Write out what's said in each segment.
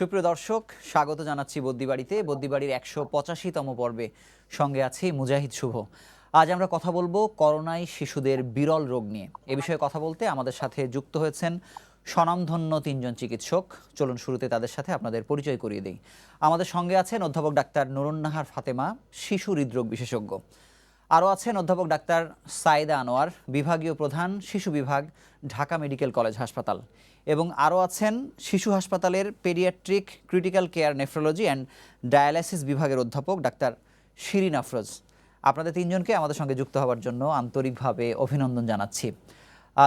সুপ্রিয় দর্শক, স্বাগত জানাচ্ছি বদ্যিবাড়িতে। বদ্যিবাড়ির ১৮৫তম পর্বে সঙ্গে আছি মুজাহিদ শুভ। আজ আমরা কথা বলবো করোনায় শিশুদের বিরল রোগ নিয়ে। এ বিষয়ে কথা বলতে আমাদের সাথে যুক্ত হয়েছেন স্বনামধন্য তিনজন চিকিৎসক। চলুন শুরুতে তাদের সাথে আপনাদের পরিচয় করিয়ে দিই। আমাদের সঙ্গে আছেন অধ্যাপক ডাক্তার নুরুন্নাহার ফাতেমা, শিশু হৃদরোগ বিশেষজ্ঞ। আরও আছেন অধ্যাপক ডাক্তার সাইদা আনোয়ার, বিভাগীয় প্রধান শিশু বিভাগ, ঢাকা মেডিকেল কলেজ হাসপাতাল। এবং আরও আছেন শিশু হাসপাতালের paediatric critical care nephrology and dialysis বিভাগের অধ্যাপক ডাক্তার শিরিন আফরোজ। আপনাদের তিনজনকে আমাদের সঙ্গে যুক্ত হওয়ার জন্য আন্তরিকভাবে অভিনন্দন জানাচ্ছি।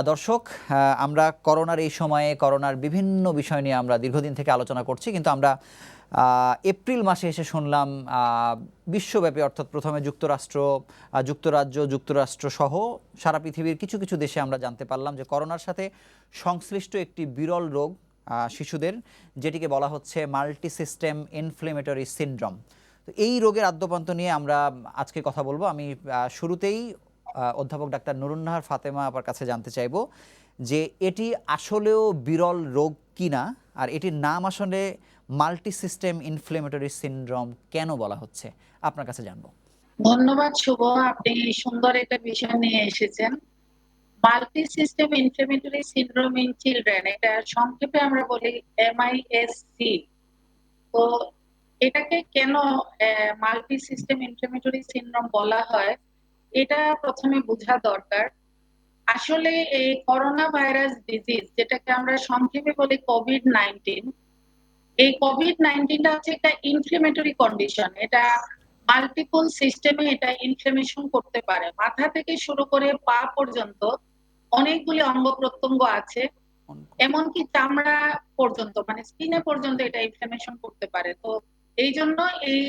দর্শক, আমরা করোনার এই সময়ে করোনার বিভিন্ন বিষয় নিয়ে আমরা দীর্ঘদিন থেকে আলোচনা করছি, কিন্তু আমরা এপ্রিল মাসে এসে শুনলাম বিশ্বব্যাপী, অর্থাৎ প্রথমে যুক্তরাজ্য সহ সারা পৃথিবীর কিছু কিছু দেশে আমরা জানতে পারলাম যে করোনার সাথে সংশ্লিষ্ট একটি বিরল রোগ শিশুদের, যেটিকে বলা হচ্ছে মাল্টি সিস্টেম ইনফ্লেমেটরি সিনড্রোম। তো এই রোগের আদ্যোপান্ত নিয়ে আমরা আজকে কথা বলবো। আমি শুরুতেই অধ্যাপক ডাক্তার নুরুন্নাহার ফাতেমা আপনার কাছে জানতে চাইব যে এটি আসলেও বিরল রোগ কিনা, আর এটির নাম আসলে মাল্টি সিস্টেম ইনফ্লেমেটরি সিনড্রোম কেন বলা হচ্ছে, আপনার কাছে জানবো। ধন্যবাদ শুভ, আপনি সুন্দর একটা বিষয় নিয়ে এসেছেন। Multi system inflammatory syndrome in children, এটা সংক্ষেপে আমরা বলি MISC। তো এটাকে কেন মাল্টি সিস্টেম ইনফ্লেমেটরি সিনড্রোম বলা হয়, এটা প্রথমে বোঝা দরকার। আসলে এই করোনা ভাইরাস ডিজিজ, যেটাকে আমরা সংক্ষেপে বলি কোভিড-19, এই কোভিড-19টা হচ্ছে একটা ইনফ্লেমেটরি কন্ডিশন। এটা মাল্টিপল সিস্টেমে এটা ইনফ্লেমেশন করতে পারে। মাথা থেকে শুরু করে পা পর্যন্ত অনেকগুলি অঙ্গ প্রত্যঙ্গ আছে, এমনকি চামড়া পর্যন্ত, মানে স্কিনে পর্যন্ত এটা ইনফ্লেমেশন করতে পারে। তো এই জন্য এই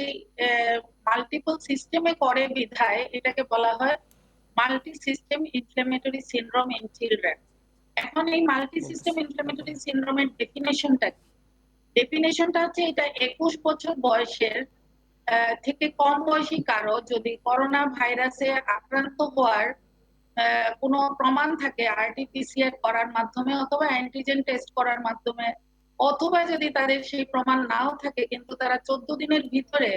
মাল্টিপল সিস্টেমে করে বিধায় এটাকে বলা হয় multi system inflammatory syndrome in children. এখন এই মাল্টি সিস্টেম ইনফ্লেমেটরি সিনড্রোমের ডেফিনেশনটা কি? ডেফিনেশনটা হচ্ছে এটা 21 বছর বয়সের থেকে কম বয়সী কারো যদি করোনা ভাইরাসে আক্রান্ত হওয়ার কোনো প্রমাণ থাকে আরটিপিসিআর করার মাধ্যমে অথবা অ্যান্টিজেন টেস্ট করার মাধ্যমে, অথবা যদি তাদের সেই প্রমাণ নাও থাকে কিন্তু তারা 14 দিনের ভিতরে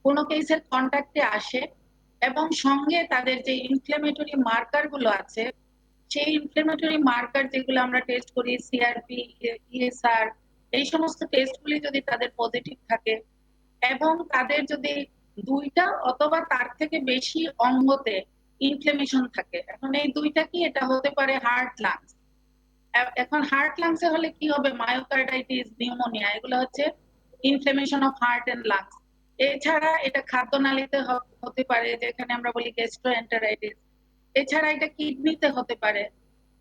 কোনো কেসের কন্ট্যাক্টে আসে এবং সঙ্গে তাদের যে ইনফ্লেমেটরি মার্কার গুলো আছে, সেই ইনফ্লেমেটরি মার্কার যেগুলো আমরা টেস্ট করি, সিআরপি, ইএসআর, এই সমস্ত টেস্টগুলি যদি তাদের পজিটিভ থাকে এবং তাদের যদি দুইটা অথবা তার থেকে বেশি অঙ্গতে ইনফ্লেমেশন থাকে। এখন এই দুইটা কি, এটা হতে পারে হার্ট, লাংস। এখন হার্ট লাংসে হলে কি হবে, মায়োকার্ডাইটিস, নিউমোনিয়া, এগুলো হচ্ছে inflammation of heart and lungs. এছাড়া এটা খাদ্যনালীতে হতে পারে, যেখানে আমরা বলি গ্যাস্ট্রোএন্টারাইটিস। এছাড়া এটা কিডনিতে হতে পারে।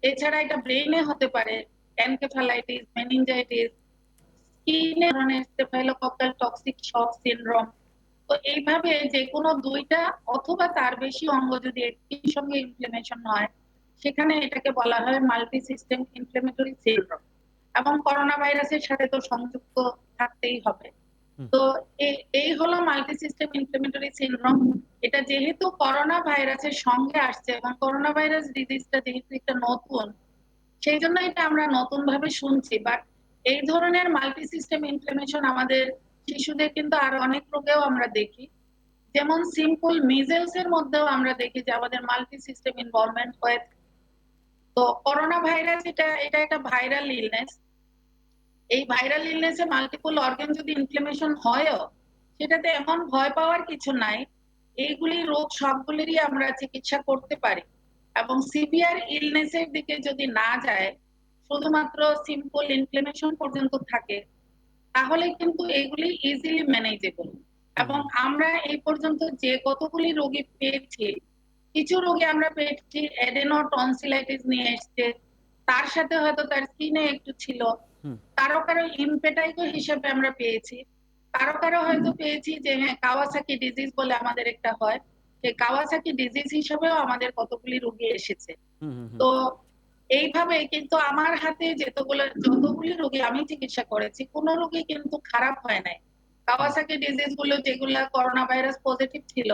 এছাড়া এটা ব্রেইনে হতে পারে, এনকেফালাইটিস, মেনিনজাইটিস, স্কিনে ধরনের স্টেফাইলোকক্কাল টক্সিক শক সিনড্রোম। তো এইভাবে যে কোনো দুইটা অথবা তার বেশি অঙ্গ যদি একই সঙ্গে ইনফ্লেমেশন হয়, সেখানে এটাকে বলা হয় মাল্টি সিস্টেম ইনফ্লেমেটরি সিনড্রোম। এবং করোনা ভাইরাসের সাথে তো সংযুক্ত থাকতেই হবে। তো এই হলো মাল্টি সিস্টেম ইনফ্লেমেটরি সিনড্রোম। এটা যেহেতু করোনা ভাইরাসের সঙ্গে আসছে এবং করোনা ভাইরাস ডিজিজটা যেহেতু একটা নতুন, সেই জন্য এটা আমরা নতুন ভাবে শুনছি। বাট এই ধরনের মাল্টি সিস্টেম ইনফ্লেমেশন আমাদের শিশুদের কিন্তু আরো অনেক রোগেও আমরা দেখি। যেমন সিম্পল মিজেলস এর মধ্যেও আমরা দেখি যে আমাদের মাল্টি সিস্টেম ইনভলভমেন্ট হয়ে থাকে। তো করোনা ভাইরাস এটা এটা একটা ভাইরাল ইলনেস। এই ভাইরাল ইলনেসে মাল্টিপল অর্গান যদি ইনফ্লেমেশন হয়ও, সেটাতে এমন ভয় পাওয়ার কিছু নাই। এইগুলি রোগ সবগুলিরই আমরা চিকিৎসা করতে পারি এবং সিভিয়ার ইলনেসের দিকে যদি না যায়, শুধুমাত্র সিম্পল ইনফ্লেমেশন পর্যন্ত থাকে, তাহলে কিন্তু এগুলি ইজিলি ম্যানেজেবল। এবং আমরা এই পর্যন্ত যে কতগুলি রোগী পেয়েছি, কিছু রোগী আমরা পেয়েছি এডেনো টনসিলাইটিস নিয়ে এসছে, তার সাথে হয়তো তার স্কিনে একটু ছিল। কারো কারো ইমপেটাইগো হিসেবে আমরা পেয়েছি। কারো কারো হয়তো পেয়েছি যে হ্যাঁ, কাওয়াসাকি ডিজিজ বলে আমাদের একটা হয়, সেই কাওয়াসাকি ডিজিজ হিসেবেও আমাদের কতগুলি রোগী এসেছে। তো এইভাবে কিন্তু আমার হাতে যতগুলি রোগী আমি চিকিৎসা করেছি, কোনো রোগী কিন্তু খারাপ হয় নাই। কাওয়াসাকি ডিজিজ গুলো যেগুলা করোনা ভাইরাস পজিটিভ ছিল,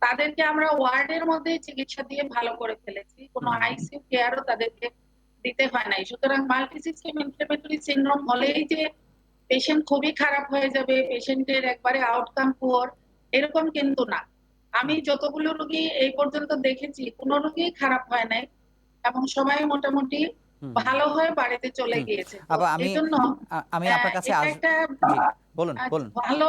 তাদেরকে আমরা ওয়ার্ডের মধ্যে চিকিৎসা দিয়ে ভালো করে ফেলেছি, কোনো আইসিইউ কেয়ারও তাদেরকে দিতে হয় নাই। সুতরাং মাল্টি সিস্টেম ইনফ্লেমেটরি সিনড্রোম হলেই যে পেশেন্ট খুবই খারাপ হয়ে যাবে, পেশেন্টের একবারে আউটকাম পুয়ার, এরকম কিন্তু না। আমি যতগুলো রোগী এই পর্যন্ত দেখেছি, কোনো রোগীই খারাপ হয় নাই এবং সবাই মোটামুটি হুম, ভালো হয়ে বাড়িতে চলে হুম। গিয়েছে। তো আপা আমি এজন্য আমি আপনার কাছে এটা একটা জি, বলুন, বলুন। ভালো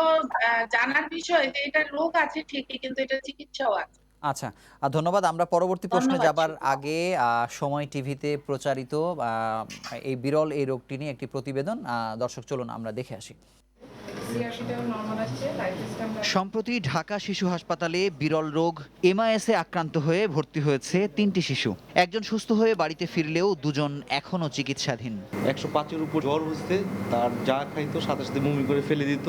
জানার বিষয় যে এটা রোগ আছে ঠিকই কিন্তু এটা চিকিৎসাও আছে। আচ্ছা, ধন্যবাদ। আমরা পরবর্তী প্রশ্নে ধন্যবাদ যাবার শুভ। আগে সময় টিভিতে প্রচারিত আ এই বিরল এই রোগটি নিয়ে একটি প্রতিবেদন দর্শক চলুন আমরা দেখে আসি। সম্প্রতি ঢাকা শিশু হাসপাতালে বিরল রোগ এমআইএসে আক্রান্ত হয়ে ভর্তি হয়েছে ৩টি শিশু। একজন সুস্থ হয়ে বাড়িতে ফিরলেও দুজন এখনও চিকিৎসাধীন। ১০৫-এর উপর জ্বর হচ্ছে, তার যা খাইতো সাথে সাথে বমি করে ফেলে দিত,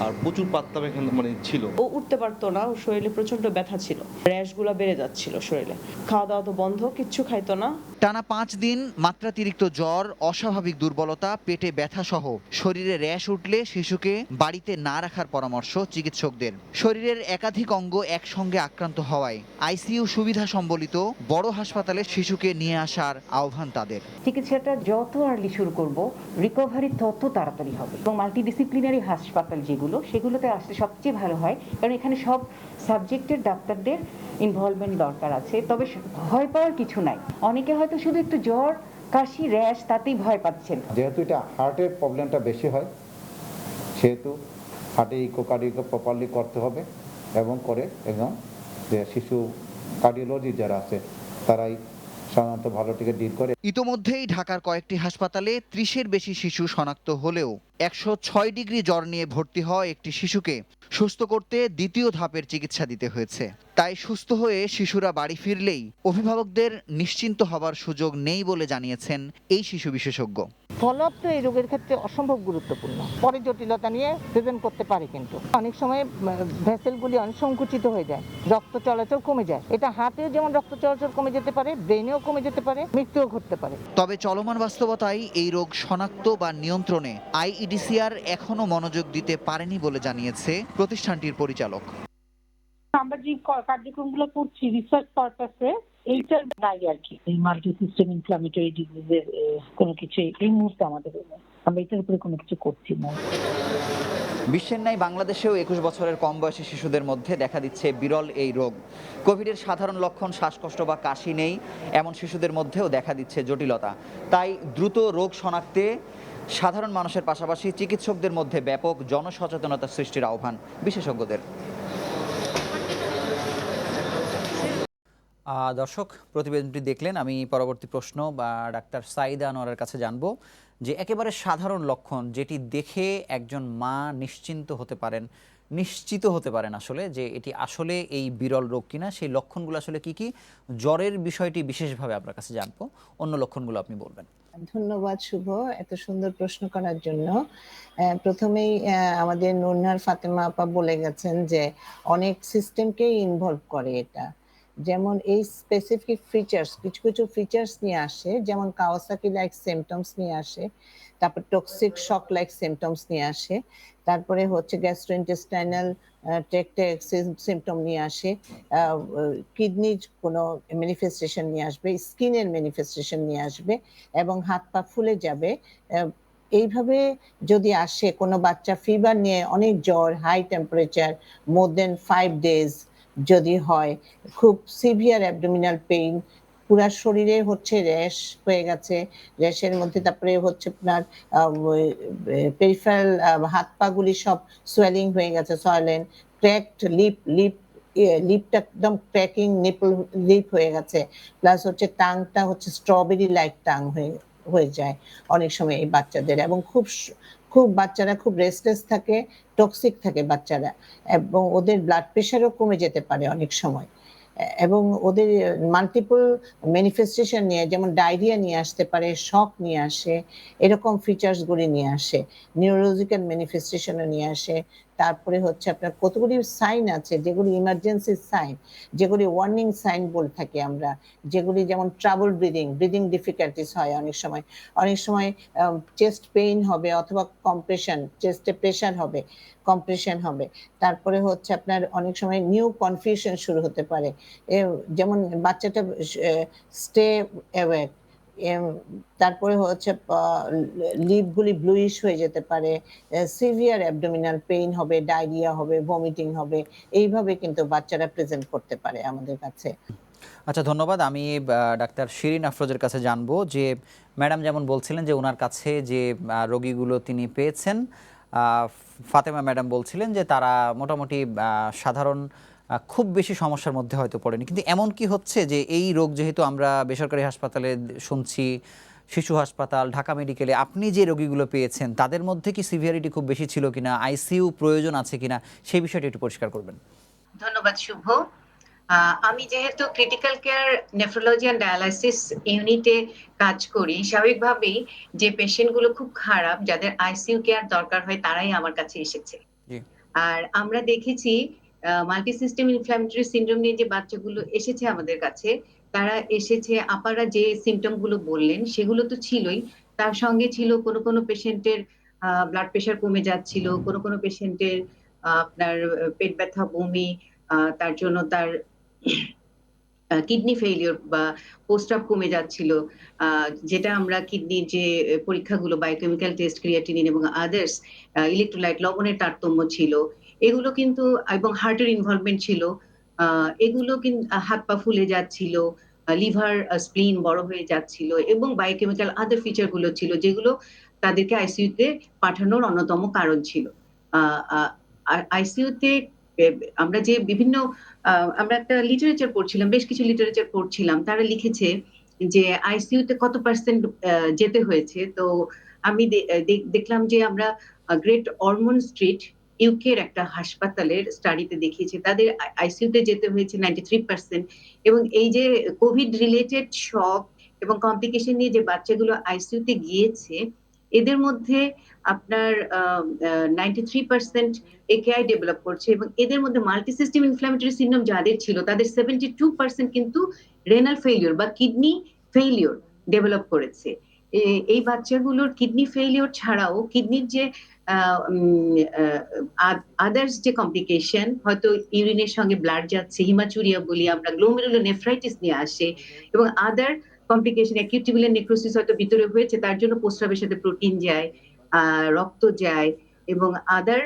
আর প্রচুর পাতলা পায়খানা মানে ছিল। ও উঠতে পারতো না, ওর শরীরে প্রচন্ড ব্যথা ছিল, র্যাশগুলো বেড়ে যাচ্ছিল শরীরে, খাওয়া দাওয়া তো বন্ধ, কিচ্ছু খাইতো না। টানা ৫ দিন মাত্রাতিরিক্ত জ্বর, অস্বাভাবিক দুর্বলতা, পেটে ব্যথা সহ শরীরে র্যাশ উঠলে শিশুকে বাড়িতে না রাখার পরামর্শ চিকিৎসকদের। শরীরের একাধিক অঙ্গ একসঙ্গে আক্রান্ত হওয়ায় আইসিইউ সুবিধা সম্বলিত বড় হাসপাতালে শিশুকে নিয়ে আসার আহ্বান তাদের। চিকিৎসাটা যত আর্লি শুরু করব, রিকভারি তত তাড়াতাড়ি হবে। এবং মাল্টিডিসিপ্লিনারি হাসপাতাল যেগুলো, সেগুলোতে আসলে সবচেয়ে ভালো হয়, কারণ এখানে সব সাবজেক্টের ডাক্তারদের ইনভলভমেন্ট দরকার আছে। তবে ভয় পাওয়ার কিছু নাই। অনেকে হয়তো শুধু একটু জ্বর, কাশি, র্যাশ তাতেই ভয় পাচ্ছেন। যেহেতু এটা হার্টের প্রবলেমটা বেশি হয়, সেহেতু হার্টে ইকোকার্ডিও প্রপারলি করতে হবে এবং করে একদম যে শিশু কার্ডিওলজি যারা আছে তারাই সাধারণত ভালোটিকে ডিল করে। ইতোমধ্যেই ঢাকার কয়েকটি হাসপাতালে ৩০-এর বেশি শিশু শনাক্ত হলেও ১০৬ ডিগ্রি জ্বর নিয়ে ভর্তি হওয়া একটি শিশুকে সুস্থ করতে দ্বিতীয় ধাপের চিকিৎসা দিতে হয়েছে। তাই সুস্থ হয়ে শিশুরা বাড়ি ফিরলেই অভিভাবকদের নিশ্চিন্ত হবার সুযোগ নেই বলে জানিয়েছেন এই শিশু বিশেষজ্ঞ। ফলোআপ তো এই রোগের ক্ষেত্রে অসম্ভব গুরুত্বপূর্ণ। পরে জটিলতা নিয়ে প্রেজেন্ট করতে পারে, কিন্তু অনেক সময় ভেসেলগুলি অনেক সংকুচিত হয়ে যায়, রক্ত চলাচল কমে যায়। এটা হার্টেও যেমন রক্ত চলাচল কমে যেতে পারে, ব্রেনেও কমে যেতে পারে, মৃত্যুও ঘটতে পারে। তবে চলমান বাস্তবতায় এই রোগ শনাক্ত বা নিয়ন্ত্রণে আইইডিসিআর এখনো মনোযোগ দিতে পারেনি বলে জানিয়েছে প্রতিষ্ঠানটির পরিচালক। আমরা যে কার্যক্রমগুলো করছি রিসার্চ পারপাসে, এইটার নাই আর কি। এই মাল্টি সিস্টেম ইনফ্লামেটরি ডিজিজের কোনো কিছু এই মুহূর্তে আমাদের আমরা এটার উপরে কোনো কিছু করছি না। বিশ্বের ন্যায় বাংলাদেশেও ২১ বছরের কম বয়সী শিশুদের মধ্যে দেখা দিচ্ছে বিরল এই রোগ। কোভিডের সাধারণ লক্ষণ শ্বাসকষ্ট বা কাশি নেই এমন শিশুদের মধ্যেও দেখা দিচ্ছে জটিলতা। তাই দ্রুত রোগ শনাক্তে সাধারণ মানুষের পাশাপাশি চিকিৎসকদের মধ্যে ব্যাপক জনসচেতনতা সৃষ্টির আহ্বান বিশেষজ্ঞদের। দর্শক, প্রতিবেদনটি দেখলেন। আমি পরবর্তী প্রশ্ন বা ডাক্তার সাইদা আনোয়ারের কাছে জানবো যে একেবারে সাধারণ লক্ষণ যেটি দেখে একজন মা নিশ্চিত হতে পারেন আসলে যে এটি আসলে এই বিরল রোগ কিনা, সেই লক্ষণগুলো আসলে কি কি? জ্বরের বিষয়টি বিশেষভাবে আপনার কাছে জানবো, অন্য লক্ষণগুলো আপনি বলবেন। ধন্যবাদ শুভ, এত সুন্দর প্রশ্ন করার জন্য। প্রথমেই আমাদের নুরনার ফাতেমা আপা বলে গেছেন যে অনেক সিস্টেমকেই ইনভলভ করে এটা। যেমন এই স্পেসিফিক ফিচার্স, কিছু কিছু ফিচার্স নিয়ে আসে, যেমন কাওয়াসাকি লাইক সিমটমস নিয়ে আসে, তারপর টক্সিক শক লাইক সিমটমস নিয়ে আসে, তারপরে হচ্ছে গ্যাস্ট্রোইন্টেস্টাইনাল ট্র্যাক্টে সিমটম নিয়ে আসে, কিডনির কোনো ম্যানিফেস্টেশন নিয়ে আসবে, স্কিনের ম্যানিফেস্টেশন নিয়ে আসবে এবং হাত পা ফুলে যাবে। এইভাবে যদি আসে, কোনো বাচ্চা ফিভার নিয়ে অনেক জ্বর, হাই টেম্পারেচার, মোর দেন 5 days যদি হয়, খুব সিভিয়ার অ্যাবডোমিনাল পেইন, পুরা শরীরে হচ্ছে র্যাশ হয়ে গেছে, র্যাশের মধ্যে তারপরে হচ্ছে আপনার পেরিফেরাল হাত পা গুলি সব সোয়েলিং হয়ে গেছে, সয়েলেন, ক্র্যাকড লিপটা একদম ক্র্যাকিং, নিপল লিপ হয়ে গেছে, প্লাস হচ্ছে টাংটা হচ্ছে স্ট্রবেরি লাইক টাং হয়ে যায় অনেক সময় এই বাচ্চাদের। এবং খুব বাচ্চারা খুব রেস্টলেস থাকে, টক্সিক থাকে বাচ্চারা, এবং ওদের ব্লাড প্রেশারও কমে যেতে পারে অনেক সময়, এবং ওদের মাল্টিপল ম্যানিফেস্টেশন নিয়ে, যেমন ডায়রিয়া নিয়ে আসতে পারে, শক নিয়ে আসে, এরকম ফিচার্স গুলি নিয়ে আসে, নিউরোলজিক্যাল ম্যানিফেস্টেশনও নিয়ে আসে। তারপরে হচ্ছে আপনার কতগুলি সাইন আছে যেগুলি ইমার্জেন্সি সাইন, যেগুলি ওয়ার্নিং সাইন বলে থাকি আমরা, যেগুলি যেমন ট্রাবল ব্রিদিং ডিফিকাল্টিস হয় অনেক সময় চেস্ট পেইন হবে, অথবা কম্প্রেশন, চেস্টে প্রেশার হবে, কম্প্রেশন হবে। তারপরে হচ্ছে আপনার অনেক সময় নিউ কনফিউশন শুরু হতে পারে, যেমন বাচ্চাটা স্টে অ্যাওয়েক, তারপরে হচ্ছে লিপগুলি ব্লুইশ হয়ে যেতে পারে, সিভিয়ার অ্যাবডোমিনাল পেইন হবে, ডায়রিয়া হবে, ভমিটিং হবে, এইভাবে কিন্তু বাচ্চারা প্রেজেন্ট করতে পারে আমাদের কাছে। আচ্ছা, ধন্যবাদ। আমি ডাক্তার শিরিন আফরোজের কাছে জানবো যে ম্যাডাম যেমন বলছিলেন যে ওনার কাছে যে রোগীগুলো তিনি পেয়েছেন, ফাতেমা ম্যাডাম বলছিলেন যে তারা মোটামুটি সাধারণ, খুব বেশি সমস্যার মধ্যে হয়তো পড়েনি, কিন্তু এমন কি হচ্ছে যে এই রোগ যেহেতু আমরা বেসরকারি হাসপাতালে শুনছি, শিশু হাসপাতাল, ঢাকা মেডিকেলে, আপনি যে রোগীগুলো পেয়েছেন তাদের মধ্যে কি সিভিয়ারিটি খুব বেশি ছিল কিনা, আইসিইউ প্রয়োজন আছে কিনা, সেই বিষয়টি একটু পরিষ্কার করবেন। ধন্যবাদ শুভ। আমি যেহেতু critical care nephrology and dialysis ইউনিটে কাজ করি, স্বাভাবিকভাবেই যে পেশেন্টগুলো খুব খারাপ, যাদের আইসিইউ কেয়ার দরকার হয়, তারাই আমার কাছে এসেছে। আর আমরা দেখেছি মাল্টি সিস্টেম ইনফ্ল্যামেটরি সিনড্রোম নিয়ে যে বাচ্চাগুলো এসেছে আমাদের কাছে, তারা এসেছে, আপারা যে সিমটম গুলো বললেন সেগুলো তো ছিলই, তার সঙ্গে ছিল কোনো পেশেন্টের ব্লাড প্রেশার কমে যাচ্ছিল, কোনো পেশেন্টের আপনার পেট ব্যথা, বমি, তার জন্য তার কিডনি ফেইলিওর বা পোস্টআপ কমে যাচ্ছিল, যেটা আমরা কিডনির যে পরীক্ষাগুলো, বায়োকেমিক্যাল টেস্ট, ক্রিয়াটিনিন এবং আদার্স, ইলেকট্রোলাইট, লবণের তারতম্য ছিল এগুলো কিন্তু, এবং হার্টের ইনভলভমেন্ট ছিল, এগুলো কিন্তু হাত পা ফুলে যাচ্ছিল, লিভার স্প্লিন বড় হয়ে যাচ্ছিল, এবং বায়োকেমিক্যাল আদার ফিচার গুলো ছিল যেগুলো তাদেরকে আইসিইউতে পাঠানোর অন্যতম কারণ ছিল। আইসিইউতে আমরা যে বিভিন্ন আমরা একটা লিটারেচার পড়ছিলাম, বেশ কিছু লিটারেচার পড়ছিলাম, তারা লিখেছে যে আইসিইউতে কত পার্সেন্ট যেতে হয়েছে। তো আমি দেখলাম যে আমরা গ্রেট অরমন্ড স্ট্রিট ইউকের একটা হাসপাতালের স্টাডিতে দেখিয়েছে তাদের আইসিইউতে যেতে হয়েছে 93%, এবং এই যে কোভিড রিলেটেড শক এবং কমপ্লিকেশন নিয়ে যে বাচ্চাগুলো আইসিইউতে গিয়েছে, এদের মধ্যে আপনার 93% একেআই ডেভেলপ করছে, এবং এদের মধ্যে মাল্টি সিস্টেম ইনফ্ল্যামেটরি সিনড্রোম যাদের ছিল তাদের 72% কিন্তু রেনাল ফেইলিওর বা কিডনি ফেইলিওর ডেভেলপ করেছে। এই বাচ্চাগুলোর কিডনি ফেইলিওর ছাড়াও কিডনির যে আদার্স যে কমপ্লিকেশন, হয়তো ইউরিনের সঙ্গে ব্লাড যাচ্ছে, হিমাচুরিয়া বলি আমরা, গ্লোমেরুলোনেফ্রাইটিস নিয়ে আসে, এবং আদার কমপ্লিকেশন, অ্যাকিউট টিউবুলার নেক্রোসিস হয়তো ভিতরে হয়েছে, তার জন্য প্রস্রাবের সাথে প্রোটিন যায়, রক্ত যায়, এবং আদার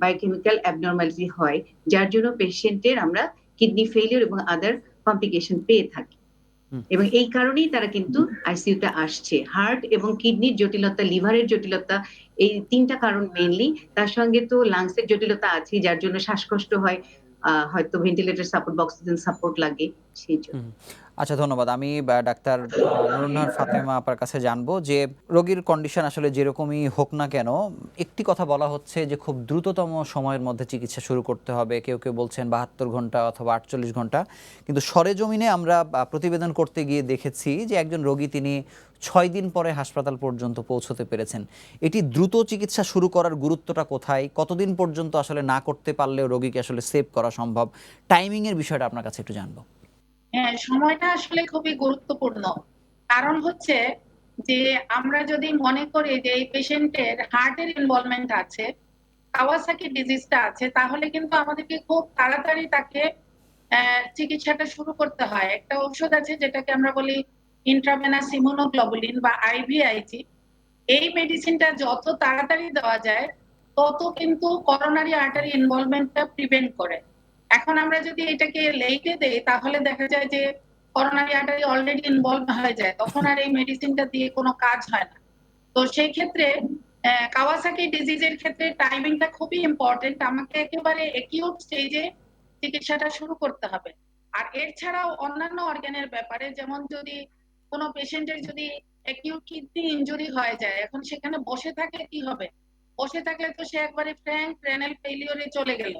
বায়োকেমিক্যাল অ্যাবনরমালিটি হয়, যার জন্য পেশেন্টের আমরা কিডনি ফেইলিওর এবং আদার কমপ্লিকেশন পেয়ে থাকি। এবং এই কারণেই তারা কিন্তু আইসিইউতে আসছে। হার্ট এবং কিডনির জটিলতা, লিভারের জটিলতা, এই তিনটা কারণ মেইনলি। তার সঙ্গে তো লাংসের জটিলতা আছে, যার জন্য শ্বাসকষ্ট হয়, হয়তো ভেন্টিলেটর সাপোর্ট বা অক্সিজেন সাপোর্ট লাগে, সেই জন্য। আচ্ছা, ধন্যবাদ। আমি ডাক্তার নুরুন্নাহার ফাতেমা আপনার কাছে জানবো যে রোগীর কন্ডিশন আসলে যেরকমই হোক না কেন, একটি কথা বলা হচ্ছে যে খুব দ্রুততম সময়ের মধ্যে চিকিৎসা শুরু করতে হবে, কেউ কেউ বলছেন 72 ঘন্টা অথবা 48 ঘন্টা, কিন্তু সরেজমিনে আমরা প্রতিবেদন করতে গিয়ে দেখেছি যে একজন রোগী তিনি 6 দিন পরে হাসপাতাল পর্যন্ত পৌঁছতে পেরেছেন। এটি দ্রুত চিকিৎসা শুরু করার গুরুত্বটা কোথায়, কতদিন পর্যন্ত আসলে না করতে পারলেও রোগীকে আসলে সেভ করা সম্ভব, টাইমিং এর বিষয়টা আপনার কাছে একটু জানবো। হ্যাঁ, সময়টা আসলে খুবই গুরুত্বপূর্ণ। কারণ হচ্ছে যে আমরা যদি মনে করি যে এই পেশেন্টের হার্টের ইনভলভমেন্ট আছে, কাওয়াসাকি ডিজিজটা আছে, তাহলে কিন্তু আমাদেরকে খুব তাড়াতাড়ি তাকে চিকিৎসাটা শুরু করতে হয়। একটা ঔষধ আছে যেটাকে আমরা বলি ইন্ট্রাভেনাস ইমিউনোগ্লোবুলিন বা আইভিআইজি। এই মেডিসিনটা যত তাড়াতাড়ি দেওয়া যায় তত কিন্তু করোনারি আর্টারি ইনভলভমেন্টটা প্রিভেন্ট করে। এখন আমরা যদি এটাকে লেটে দেই তাহলে দেখা যায় যে করোনারি আর্টারি অলরেডি ইনভলভ হয়ে যায়, তখন আর এই মেডিসিনটা দিয়ে কোনো কাজ হয় না। তো সেই ক্ষেত্রে কাওয়াসাকি ডিজিজের ক্ষেত্রে টাইমিংটা খুবই ইম্পর্টেন্ট। আমাকে একেবারে একিউট স্টেজে চিকিৎসাটা শুরু করতে হবে। আর এর ছাড়াও অন্যান্য অর্গানের ব্যাপারে, যেমন যদি কোনো পেশেন্টের যদি অ্যাকিউট কিডনি ইনজুরি হয়ে যায়, এখন সেখানে বসে থাকলে কি হবে? বসে থাকলে তো সে একবারে ফ্র্যাঙ্ক রেনাল ফেইলিওরে চলে গেল।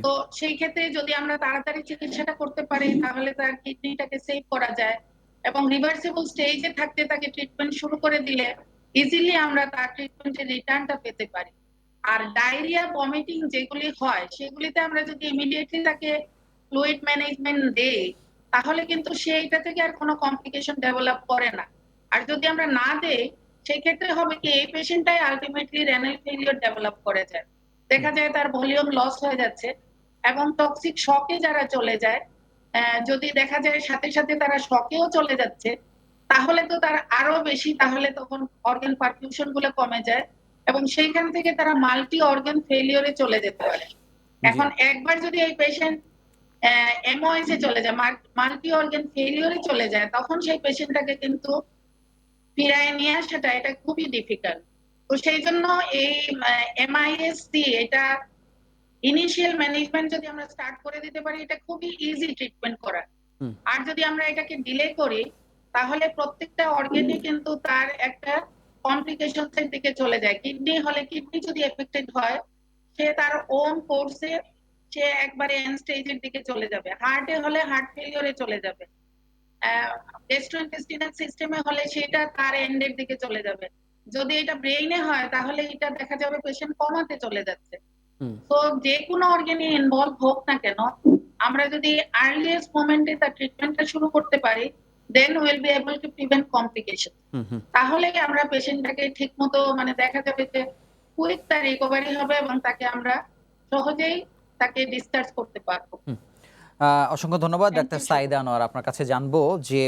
তো সেই ক্ষেত্রে যদি আমরা তাড়াতাড়ি চিকিৎসাটা করতে পারি তাহলে তার কিডনিটাকে সেভ করা যায়, এবং রিভার্সিবল স্টেজে থাকতে তাকে ট্রিটমেন্ট শুরু করে দিলে ইজিলি আমরা তার ট্রিটমেন্টের রিটার্নটা পেতে পারি। আর ডায়রিয়া, ভমিটিং যেগুলি হয় সেগুলিতে আমরা যদি ইমিডিয়েটলি তাকে ফ্লুইড ম্যানেজমেন্ট দেই তাহলে কিন্তু সে এটা থেকে আর কোনো কমপ্লিকেশন ডেভেলপ করে না। আর যদি আমরা না দেই সেই ক্ষেত্রে হবে কি, এই পেশেন্টটাই আলটিমেটলি রেনাল ফেইলিওর ডেভেলপ করে যায়। দেখা যায় তার ভলিউম লস হয়ে যাচ্ছে, এবং টক্সিক শকে যারা চলে যায়, যদি দেখা যায় সাথে সাথে তারা শকেও চলে যাচ্ছে, তাহলে তো তার আরো বেশি, তাহলে তখন অর্গান পারফিউশন গুলো কমে যায় এবং সেইখান থেকে তারা মাল্টি অর্গান ফেলিওরে চলে যেতে পারে। জি এখন একবার যদি এই পেশেন্ট এমওএস এ চলে যায়, মাল্টি অর্গান ফেলিওরে চলে যায়, তখন সেই পেশেন্টটাকে কিন্তু ফিরায় নিয়ে আসাটা এটা খুবই ডিফিকাল্ট। তো সেই জন্য এই এমআইএসসি এটা ইনিশিয়াল ম্যানেজমেন্ট যদি আমরা স্টার্ট করে দিতে পারি, এটা খুবই ইজি ট্রিটমেন্ট করা। হুম। আর যদি আমরা এটাকে ডিলে করি, তাহলে প্রত্যেকটা অর্গানই কিন্তু তার একটা কমপ্লিকেশনস এর দিকে চলে যায়। কিডনি হলে কিডনি যদি এফেক্টেড হয়, সে তার ওন কোর্সে সে একবারে এন্ড স্টেজের দিকে চলে যাবে। হার্টে হলে হার্ট ফেলিওরে চলে যাবে। গ্যাস্ট্রোইন্টেস্টিনাল সিস্টেমে হলে সেটা তার এন্ডের দিকে চলে যাবে। যদি এটা ব্রেইনে হয়, তাহলে এটা দেখা যাবে পেশেন্ট কমাতে চলে যাচ্ছে। হুম। তো যে কোনো অর্গানে ইনভলভ হোক না কেন, আমরা যদি আর্লিয়েস্ট মোমেন্টে তার ট্রিটমেন্টটা শুরু করতে পারি, then will be able to prevent complication. হুম হুম তাহলে আমরা পেশেন্টটাকে ঠিকমতো মানে দেখা যাবে যে কুইক তার রিকভারি হবে এবং তাকে আমরা সহজেই তাকে ডিসচার্জ করতে পারবো। অসংখ্য ধন্যবাদ Thank doctor you, Saida Anwar. আপনার কাছে জানবো যে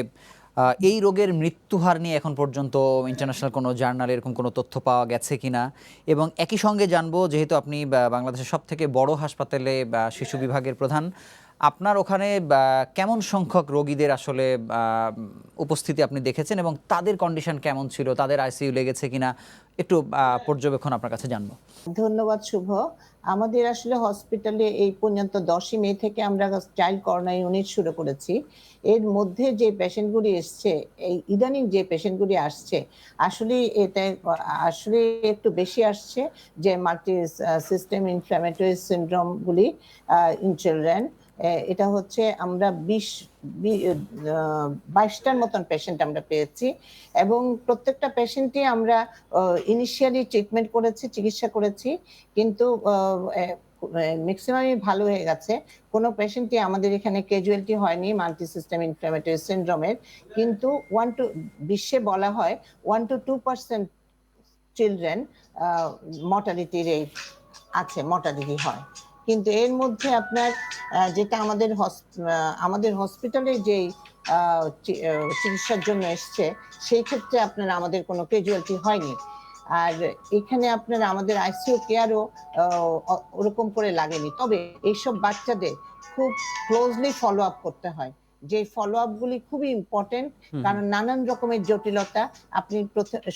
এই রোগের মৃত্যুহার নিয়ে এখন পর্যন্ত ইন্টারন্যাশনাল কোনো জার্নালে এরকম কোনো তথ্য পাওয়া গেছে কিনা, এবং একই সঙ্গে জানবো যেহেতু আপনি বাংলাদেশের সবথেকে বড় হাসপাতালে শিশু বিভাগের প্রধান, আপনার ওখানে কেমন সংখ্যক রোগীদের আসলে উপস্থিতি আপনি দেখেছেন এবং তাদের কন্ডিশন কেমন ছিল, তাদের আইসিইউ লেগেছে কিনা, একটু পর্যবেক্ষণ আপনার কাছে জানবো। ধন্যবাদ শুভ। আমাদের আসলে হসপিটালে এই পর্যন্ত 10ই মে থেকে আমরা চাইল্ড করোনা ইউনিট শুরু করেছি। এর মধ্যে যে পেশেন্টগুলি এসছে, এই ইদানিং যে পেশেন্টগুলি আসছে, আসলে এটা আসলে একটু বেশি আসছে, যে মাল্টি সিস্টেম ইনফ্ল্যামেটরি সিনড্রোমগুলি ইন চিলড্রেন। এটা হচ্ছে আমরা 22টার মতন পেশেন্ট আমরা পেয়েছি এবং প্রত্যেকটা পেশেন্টই আমরা ইনিশিয়ালি ট্রিটমেন্ট করেছি, চিকিৎসা করেছি, কিন্তু ম্যাক্সিমামই ভালো হয়ে গেছে। কোনো পেশেন্টই আমাদের এখানে ক্যাজুয়ালিটি হয়নি মাল্টি সিস্টেম ইনফ্ল্যামেটরি সিনড্রোমের। কিন্তু বিশ্বে বলা হয় 1 to 2% চিলড্রেন মর্টালিটি রেট আছে, মর্টালিটি হয়। কিন্তু এর মধ্যে আপনার যেটা আমাদের হসপিটালে যেই চিকিৎসার জন্য এসছে, সেই ক্ষেত্রে আপনার আমাদের কোনো ক্যাজুয়ালিটি হয়নি। আর এখানে আপনার আমাদের আইসিইউ কেয়ারও ওরকম করে লাগেনি। তবে এইসব বাচ্চাদের খুব ক্লোজলি ফলো আপ করতে হয়, যে ফলো আপ গুলি খুবই ইম্পর্টেন্ট, কারণ নানান রকমের জটিলতা আপনি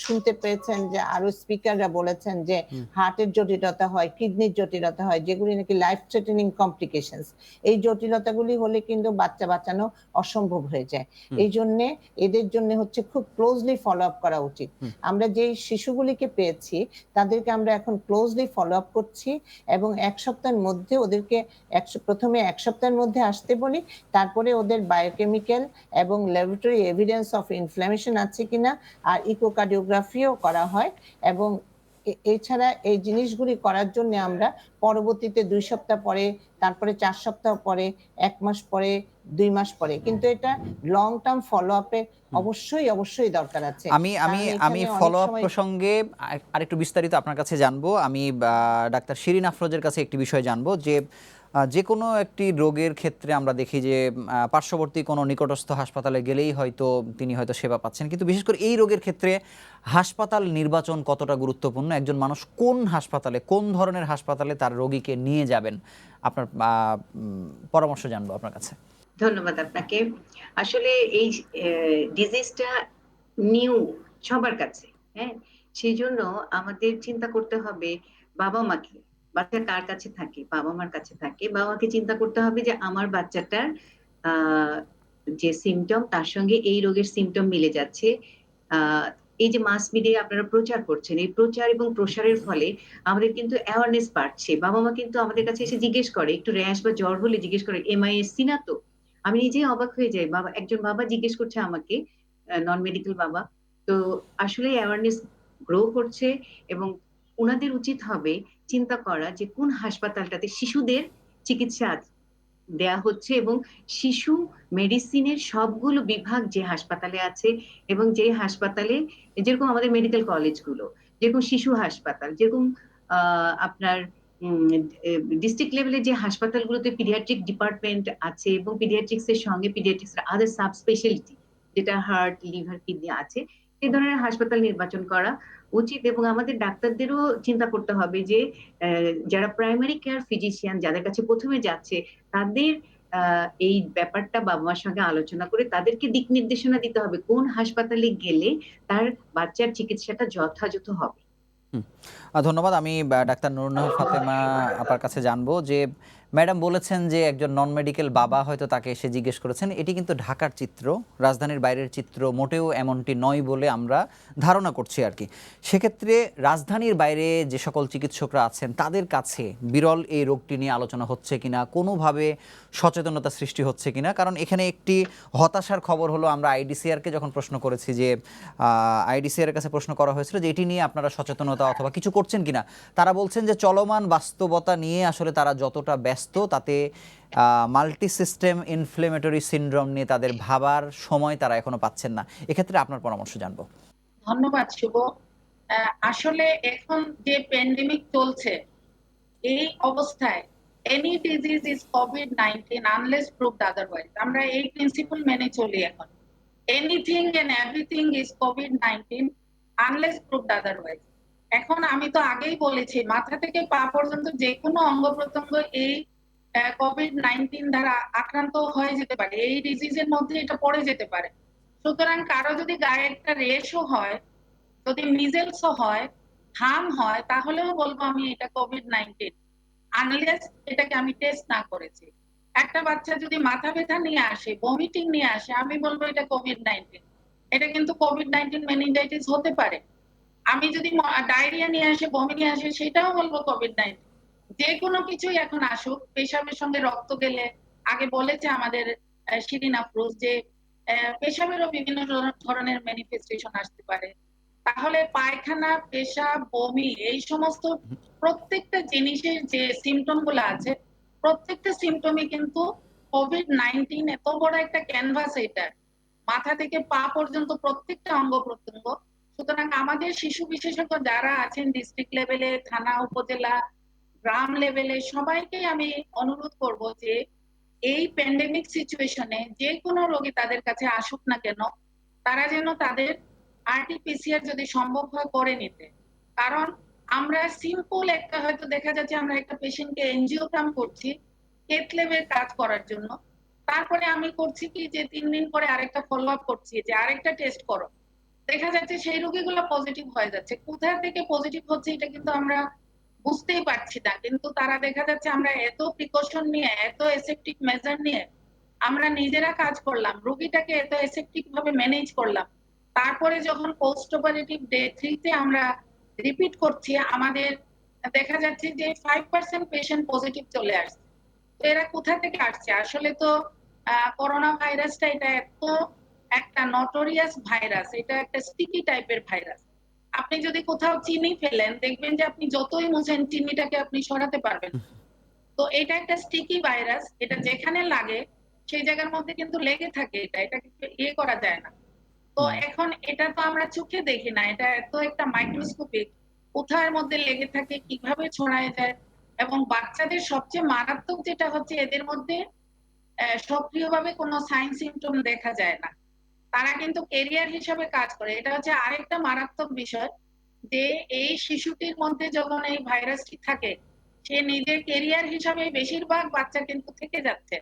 শুনতে পেয়েছেন যে আরো স্পিকাররা বলেছেন যে হার্টের জটিলতা হয়, কিডনির জটিলতা হয়, যেগুলি নাকি লাইফ থ্রেটেনিং কমপ্লিকেশনস। এই জটিলতাগুলি হলে কিন্তু বাচ্চা বাঁচানো অসম্ভব হয়ে যায়। এই জন্য এদের জন্য হচ্ছে খুব ক্লোজলি ফলো আপ করা উচিত। আমরা যেই শিশুগুলিকে পেয়েছি তাদেরকে আমরা এখন ক্লোজলি ফলো আপ করছি এবং 1 সপ্তাহের মধ্যে ওদেরকে প্রথমে 1 সপ্তাহের মধ্যে আসতে বলি, তারপরে ওদের বায়োকেমিক্যাল এবং ল্যাবরেটরি এভিডেন্স অফ ইনফ্ল্যামেশন আছে কিনা আর ইকোকার্ডিওগ্রাফিও করা হয়। এবং এছাড়া এই জিনিসগুলি করার জন্য আমরা পরবর্তীতে 2 সপ্তাহ পরে, তারপরে 4 সপ্তাহ পরে, 1 মাস পরে, 2 মাস পরে, কিন্তু এটা লং টার্ম ফলো আপে অবশ্যই দরকার আছে। আমি ফলো আপ প্রসঙ্গে আরেকটু বিস্তারিত আপনার কাছে জানবো। আমি ডাক্তার শিরিন আফরোজের কাছে একটি বিষয় জানবো যে কোনো একটি রোগের ক্ষেত্রে আমরা দেখি যে পার্শ্ববর্তী কোনো নিকটস্থ হাসপাতালে গেলেই তিনি হয়তো সেবা পাচ্ছেন, কিন্তু বিশেষ করে এই রোগের ক্ষেত্রে হাসপাতাল নির্বাচন কতটা গুরুত্বপূর্ণ, একজন মানুষ কোন হাসপাতালে, কোন ধরনের হাসপাতালে তার রোগীকে নিয়ে যাবেন, আপনার পরামর্শ জানবো আপনার কাছে। ধন্যবাদ আপনাকে। আসলে এই ডিজিজটা নিউ সবার কাছে, হ্যাঁ, সেই জন্য আমাদের চিন্তা করতে হবে বাবা মাকে, বাচ্চা কার কাছে থাকে, বাবা মার কাছে থাকে, বাবা মাকে চিন্তা করতে হবে যে আমার বাচ্চাটার যে সিমটম তার সঙ্গে এই রোগের সিমটম মিলে যাচ্ছে। এই যে মাস মিডিয়া আপনারা প্রচার করছেন, এই প্রচার এবং প্রসারের ফলে আমাদের কিন্তু অ্যাওয়ারনেস বাড়ছে। বাবা মা কিন্তু আমাদের কাছে এসে জিজ্ঞেস করে, একটু র্যাশ বা জ্বর হলে জিজ্ঞেস করে এমআইএসসি না তো? আমি নিজেই অবাক হয়ে যাই, একজন বাবা জিজ্ঞেস করছে আমাকে, নন মেডিকেল বাবা। তো আসলে অ্যাওয়ারনেস গ্রো করছে এবং উনাদের উচিত হবে চিন্তা করা যে কোন হাসপাতালটাতে শিশুদের চিকিৎসা দেয়া হচ্ছে এবং শিশু মেডিসিনের সবগুলো বিভাগ যে হাসপাতালে আছে এবং যে হাসপাতালে, যেরকম আমাদের মেডিকেল কলেজগুলো, যেরকম শিশু হাসপাতাল, যেরকম আপনার ডিস্ট্রিক্ট লেভেলে যে হাসপাতালগুলোতে পিডিয়াট্রিক ডিপার্টমেন্ট আছে এবং পিডিয়াট্রিক্স এর সঙ্গে পিডিয়াট্রিক্স এর আদার সাব স্পেশালিটি যেটা হার্ট, লিভার, কিডনি আছে, এই ধরনের হাসপাতাল নির্বাচন করা উচিত। এবং আমাদের ডাক্তারদেরও চিন্তা করতে হবে যে যারা প্রাইমারি কেয়ার ফিজিশিয়ান, যাদের কাছে প্রথমে যাচ্ছে, তাদের এই ব্যাপারটা বাবা মার সঙ্গে আলোচনা করে তাদেরকে দিক নির্দেশনা দিতে হবে কোন হাসপাতালে গেলে তার বাচ্চার চিকিৎসাটা যথাযথ হবে। ধন্যবাদ। আমি ডাক্তার নুরুন্নাহার ফাতেমা আপার কাছে জানবো যে ম্যাডাম বলেছেন যে একজন নন মেডিকেল বাবা হয়তো তাকে এসে জিজ্ঞেস করেছেন, এটি কিন্তু ঢাকার চিত্র, রাজধানীর বাইরের চিত্র মোটেও এমনটি নয় বলে আমরা ধারণা করছি আর কি। সেক্ষেত্রে রাজধানীর বাইরে যে সকল চিকিৎসকরা আছেন তাদের কাছে বিরল এই রোগটি নিয়ে আলোচনা হচ্ছে কিনা, কোনোভাবে সচেতনতা সৃষ্টি হচ্ছে কিনা? কারণ এখানে একটি হতাশার খবর হলো, আমরা আইডিসিআরকে যখন প্রশ্ন করেছি যে আইডিসিআর কাছে প্রশ্ন করা হয়েছিল যে এটি নিয়ে আপনারা সচেতনতা অথবা কিছু করছেন কিনা, তারা বলছেন যে চলমান বাস্তবতা নিয়ে আসলে তারা যতটা ব্যস্ত তাতে মাল্টি সিস্টেম ইনফ্লেমেটরি সিনড্রোম নিয়ে তাদের ভাবার সময় তারা এখনো পাচ্ছেন না। এক্ষেত্রে আপনার পরামর্শ জানবো। ধন্যবাদ শুভ। আসলে এখন যে প্যান্ডেমিক চলছে, এই অবস্থায় এনি ডিজিজ ইজ কোভিড-19 আনলেস প্রুভড আদারওয়াইজ, আমরা এই প্রিন্সিপল মেনে চলি এখন। এনিথিং এন্ড এভরিথিং ইজ কোভিড-19 আনলেস প্রুভড আদারওয়াইজ। এখন আমি তো আগেই বলেছি, মাথা থেকে পা পর্যন্ত যে কোনো অঙ্গ প্রত্যঙ্গ এই কোভিড-19 দ্বারা আক্রান্ত হয়ে যেতে পারে, এই ডিজিজের মধ্যে এটা পড়ে যেতে পারে। সুতরাং কারো যদি গায়ে একটা রেশও হয়, যদি মিজেলসও হয়, হাম হয়, তাহলেও বলবো আমি এটা কোভিড-19, আনলেস এটাকে আমি টেস্ট না করেছি। একটা বাচ্চা যদি মাথা ব্যথা নিয়ে আসে, ভমিটিং নিয়ে আসে, আমি বলবো এটা কোভিড-19। এটা কিন্তু কোভিড-19 মেনিনজাইটিস হতে পারে। আমি যদি ডায়রিয়া নিয়ে আসে, বমি নিয়ে আসে, সেটাও বলবো কোভিড-19। যে কোনো কিছুই এখন আসুক, পেশাবের সঙ্গে রক্ত গেলে, আগে বলেছে আমাদের শিরিন আফরোজ যে পেশাবেরও বিভিন্ন ধরনের ম্যানিফেস্টেশন আসতে পারে। তাহলে পায়খানা, পেশাব, বমি, এই সমস্ত প্রত্যেকটা জিনিসের যে সিমটম গুলো আছে, প্রত্যেকটা সিমটমই কিন্তু কোভিড-19। এত বড় একটা ক্যানভাস, এটা মাথা থেকে পা পর্যন্ত প্রত্যেকটা অঙ্গ প্রত্যঙ্গ। সুতরাং আমাদের শিশু বিশেষজ্ঞ যারা আছেন ডিস্ট্রিক্ট লেভেলে, থানা, উপজেলা, গ্রাম লেভেলে, সবাইকেই আমি অনুরোধ করব যে এই প্যান্ডেমিক সিচুয়েশনে যে কোনো রোগী তাদের কাছে আসুক না কেন, তারা যেন তাদের আরটি-পিসিআর যদি সম্ভব হয় করে নিতে। কারণ আমরা সিম্পল একটা, হয়তো দেখা যাচ্ছে আমরা একটা পেশেন্টকে এনজিওগ্রাম করছি কেথ ল্যাবে কাজ করার জন্য, তারপরে আমি করছি কি যে 3 দিন পরে আরেকটা ফলো আপ করছি যে আরেকটা টেস্ট করো, দেখা যাচ্ছে সেই রোগীগুলো পজিটিভ হয়ে যাচ্ছে। কোথা থেকে পজিটিভ হচ্ছে এটা কিন্তু আমরা বুঝতেই পারছি না, কিন্তু তারা দেখা যাচ্ছে আমরা এত প্রিকশন নিয়ে, এত এসেপটিক মেজার নিয়ে আমরা নিজেরা কাজ করলাম, রোগীটাকে এত এসেপটিক ভাবে ম্যানেজ করলাম, তারপরে যখন পোস্ট অপারেটিভ ডে 3 তে আমরা রিপিট করছি, আমাদের দেখা যাচ্ছে যে 5% পেশেন্ট পজিটিভ চলে আসছে। তো এরা কোথা থেকে আসছে? আসলে তো করোনা ভাইরাসটা এটা এত একটা নটোরিয়াস ভাইরাস, এটা একটা স্টিকি টাইপের ভাইরাস। আপনি যদি কোথাও চিনি ফেলেন, দেখবেন যে আপনি যতই মুছেন চিনিটাকে আপনি সরাতে পারবেন। তো এটা একটা স্টিকি ভাইরাস, এটা যেখানে লাগে সেই জায়গার মধ্যে কিন্তু লেগে থাকে, এটা কিন্তু ইয়ে করা যায় না। তো এখন এটা তো আমরা চোখে দেখি না, এটা এত একটা মাইক্রোস্কোপিক, কোথার মধ্যে লেগে থাকে, কিভাবে ছড়ায় যায়। এবং বাচ্চাদের সবচেয়ে মারাত্মক যেটা হচ্ছে, এদের মধ্যে সক্রিয়ভাবে কোনো সাইন সিমটম দেখা যায় না, তারা কিন্তু ক্যারিয়ার হিসাবে কাজ করে। এটা হচ্ছে আরেকটা মারাত্মক বিষয়, যে এই শিশুটির মধ্যে যখন এই ভাইরাসটি থাকে, সে নিজের ক্যারিয়ার হিসাবে বেশিরভাগ বাচ্চা কিন্তু থেকে যাচ্ছে।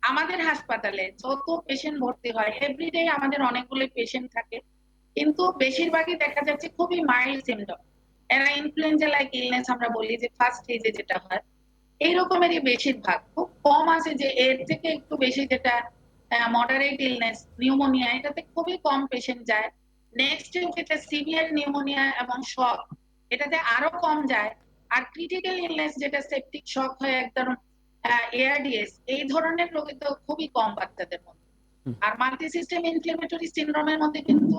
আমাদের হাসপাতালে যত পেশেন্ট ভর্তি হয়, এভরিডে আমাদের অনেকগুলো পেশেন্ট থাকে, কিন্তু বেশিরভাগই দেখা যাচ্ছে খুবই মাইল্ড সিমটম। এরা ইনফ্লুয়েঞ্জা লাইক ইলনেস আমরা বলি যে ফার্স্ট স্টেজে যেটা হয়, এই রকমেরই বেশিরভাগ। খুব কম আছে যে এর থেকে একটু বেশি, যেটা মডারেট ইলনেস, নিউমোনিয়া, এটাতে খুবই কম পেশেন্ট যায়। নেক্সট যেটা সিভিয়ার নিউমোনিয়া এবং শক, এটাতে আরো কম যায়। আর ক্রিটিক্যাল ইলনেস যেটা সেপটিক শক হয়ে একদম এআরডিএস, এই ধরনের রোগী তো খুবই কম বাচ্চাদের মধ্যে। আর মাল্টি সিস্টেম ইনফ্লেমেটরি সিনড্রোমের মধ্যে কিন্তু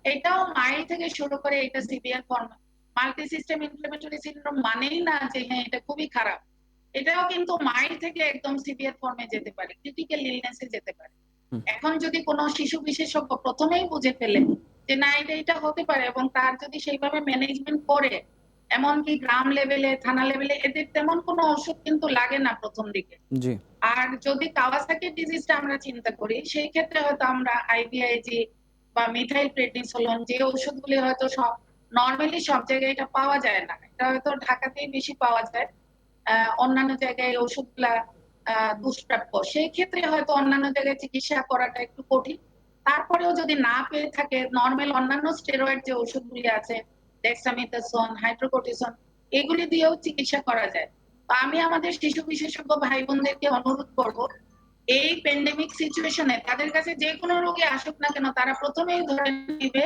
এটাও মাইল্ড থেকে শুরু করে এটা severe form. Multi system inflammatory syndrome মানেই না যে হ্যাঁ এটা খুবই খারাপ, এটাও কিন্তু মাইল্ড থেকে একদম সিভিয়ার ফর্মে যেতে পারে, ক্রিটিক্যাল ইলনেসে যেতে পারে। এখন যদি কোনো শিশু বিশেষজ্ঞ প্রথমেই বুঝে ফেলে যে না এটা হতে পারে, এবং তার যদি সেইভাবে ম্যানেজমেন্ট করে, এমনকি গ্রাম লেভেলে, থানা লেভেলে এদের তেমন কোনো ওষুধ কিন্তু লাগে না প্রথম দিকে। জি। আর যদি কাওয়াসাকি ডিজিজটা আমরা চিন্তা করি, সেই ক্ষেত্রে হয়তো আমরা IVIG বা মিথাইল প্রেডনিসোলোন যে ওষুধগুলি হয়তো নরমালি সব জায়গায় এটা পাওয়া যায় না। এটা হয়তো ঢাকাতেই বেশি পাওয়া যায়। অন্যান্য জায়গায় এই ওষুধগুলা দুষ্প্রাপ্য। সেই ক্ষেত্রে হয়তো অন্যান্য জায়গায় চিকিৎসা করাটা একটু কঠিন। তারপরেও যদি না পেয়ে থাকে নরমাল অন্যান্য স্টেরয়েড যে ওষুধগুলি আছে, ডেক্সামেথাসোন, হাইড্রোকর্টিসন এগুলি দিয়েও চিকিৎসা করা যায়। তো আমি আমাদের শিশু বিশেষজ্ঞ ভাই বোনদেরকে অনুরোধ করব, এই প্যান্ডেমিক সিচুয়েশনে তাদের কাছে যে কোনো রোগী আসুক না কেন তারা প্রথমেই ধরে নিবে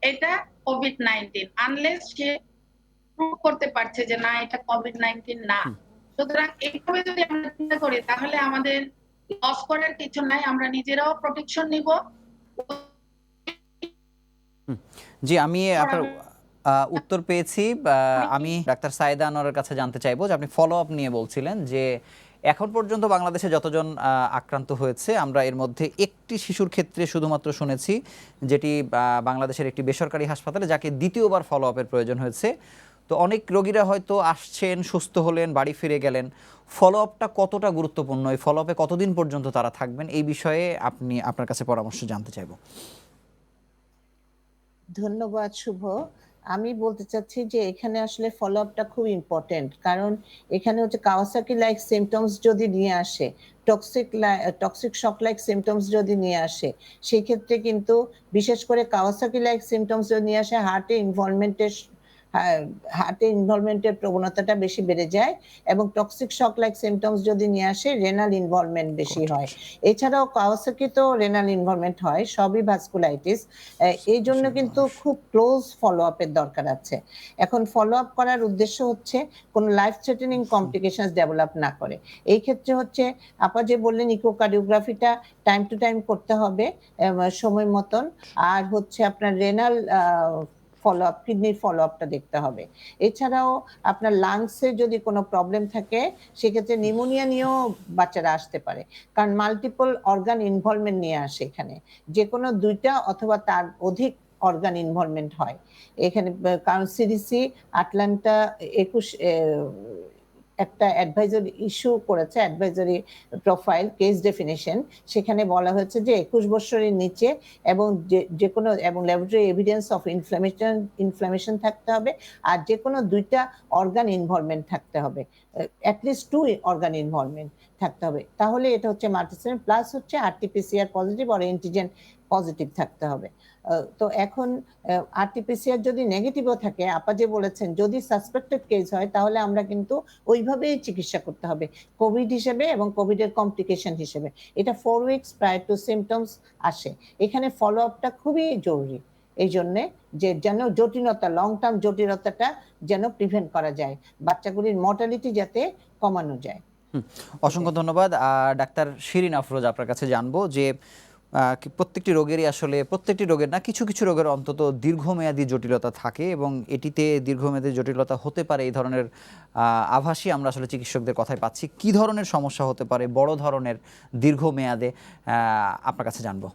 এটা কোভিড-19 আনলেস সে প্রুভ করতে পারছে যে না এটা কোভিড-19 না। সুতরাং এইভাবে যদি আমরা চিন্তা করি তাহলে আমাদের লস করার কিছু নাই, আমরা নিজেরাও প্রোটেকশন নিব। জি, আমি আপনার উত্তর পেয়েছি। আমি ডাক্তার সায়েদা আনোয়ারের কাছে জানতে চাইবো যে আপনি ফলো আপ নিয়ে বলছিলেন যে এখন পর্যন্ত বাংলাদেশে যতজন আক্রান্ত হয়েছে আমরা এর মধ্যে একটি শিশুর ক্ষেত্রে শুধুমাত্র শুনেছি, যেটি বাংলাদেশের একটি বেসরকারি হাসপাতালে, যাকে দ্বিতীয়বার ফলো আপের প্রয়োজন হয়েছে। তো অনেক রোগীরা হয়তো আসছেন, সুস্থ হলেন, বাড়ি ফিরে গেলেন। ফলো আপটা কতটা গুরুত্বপূর্ণ, এই ফলো আপে কতদিন পর্যন্ত তারা থাকবেন, এই বিষয়ে আপনার কাছে পরামর্শ জানতে চাইবো। ধন্যবাদ শুভ। আমি বলতে চাচ্ছি যে এখানে আসলে ফলো আপটা খুব ইম্পর্টেন্ট, কারণ এখানে হচ্ছে কাওয়াসাকি লাইক সিমটমস যদি নিয়ে আসে, টক্সিক শক লাইক সিমটমস যদি নিয়ে আসে, সেই ক্ষেত্রে কিন্তু বিশেষ করে কাওয়াসাকি লাইক সিমটমস যদি নিয়ে আসে হার্টে ইনভলভমেন্টের প্রবণতাটা বেশি বেড়ে যায়, এবং টক্সিক শক লাইক সিমটমস যদি নিয়ে আসে রেনাল ইনভলভমেন্ট বেশি হয়। এছাড়াও কাওয়াসাকি তো রেনাল ইনভলভমেন্ট হয়, সবই ভাস্কুলাইটিস। এই জন্য কিন্তু খুব ক্লোজ ফলো আপের দরকার আছে। এখন ফলো আপ করার উদ্দেশ্য হচ্ছে কোনো লাইফ থ্রেটেনিং কমপ্লিকেশনস ডেভেলপ না করে। এই ক্ষেত্রে হচ্ছে আপা যে বললেন ইকোকার্ডিওগ্রাফিটা টাইম টু টাইম করতে হবে সময় মতন, আর হচ্ছে আপনার রেনাল ফলো আপ, কিডনির ফলো আপটা দেখতে হবে। এছাড়াও আপনার লাংসে যদি কোনো প্রবলেম থাকে সেক্ষেত্রে নিউমোনিয়া নিয়েও বাচ্চারা আসতে পারে, কারণ মাল্টিপল অর্গান ইনভলভমেন্ট নিয়ে আসে এখানে, যে কোনো 2টা অথবা তার অধিক অর্গান ইনভলভমেন্ট হয় এখানে। কারণ CDC আটলান্টা 21 একটা অ্যাডভাইজারি ইস্যু করেছে, অ্যাডভাইজারি প্রোফাইল কেস ডেফিনিশন। সেখানে বলা হয়েছে যে 21 বছরের নিচে এবং যে কোনো এবং ল্যাবরেটরি এভিডেন্স অফ ইনফ্লামেশন থাকতে হবে, আর যে কোনো 2টা অর্গান ইনভলভমেন্ট থাকতে হবে, অ্যাটলিস্ট 2 অর্গান ইনভলভমেন্ট থাকতে হবে। তাহলে এটা হচ্ছে মাল্টিসিস্টেম, প্লাস হচ্ছে RT-PCR পজিটিভ আর অ্যান্টিজেন পজিটিভ থাকতে হবে। তো এখন RT-PCR যদি নেগেটিভও থাকে, আপা যে বলেছেন যদি সাসপেক্টেড কেস হয় তাহলে আমরা কিন্তু ওইভাবেই চিকিৎসা করতে হবে কোভিড হিসেবে এবং কোভিডের কমপ্লিকেশন হিসেবে। এটা 4 উইকস প্রায় টু সিমটমস আসে। এখানে ফলো আপটা খুবই জরুরি, এই জন্যে যে যেন জটিলতা, লং টার্ম জটিলতাটা যেন প্রিভেন্ট করা যায়, বাচ্চাগুলির মর্টালিটি যাতে কমানো যায়। অসংখ্য ধন্যবাদ। ডাক্তার শিরিন আফরোজ, আপনার কাছে জানবো যে প্রত্যেকটি রোগেরই আসলে, প্রত্যেকটি রোগের না, কিছু কিছু রোগের অন্তত দীর্ঘমেয়াদী জটিলতা থাকে এবং এটিতে দীর্ঘমেয়াদী জটিলতা হতে পারে, এই ধরনের আভাসই আমরা আসলে চিকিৎসকদের কথায় পাচ্ছি। কি ধরনের সমস্যা হতে পারে বড় ধরনের দীর্ঘমেয়াদে, আপনার কাছে জানবো।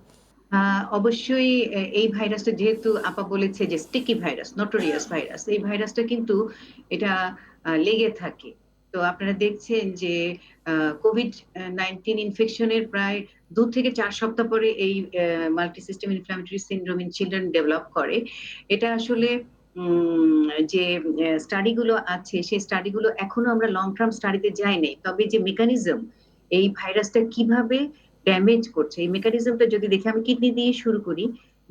অবশ্যই এই ভাইরাসটা, যেহেতু আপা বলেছে যে স্টিকি ভাইরাস, নোটোরিয়াস ভাইরাস, এই ভাইরাসটা কিন্তু এটা লেগে থাকে। তো আপনারা দেখছেন যে কোভিড-19 ইনফেকশনের প্রায় 2 থেকে 4 সপ্তাহ পরে এই multi system inflammatory syndrome in children develop করে। এটা আসলে যে স্টাডিগুলো আছে সেই স্টাডিগুলো এখনো আমরা লং টার্ম স্টাডিতে যাইনি। তবে যে মেকানিজম এই ভাইরাসটা কিভাবে ড্যামেজ করছে, এই মেকানিজমটা যদি দেখি, আমি কিডনি দিয়ে শুরু করি,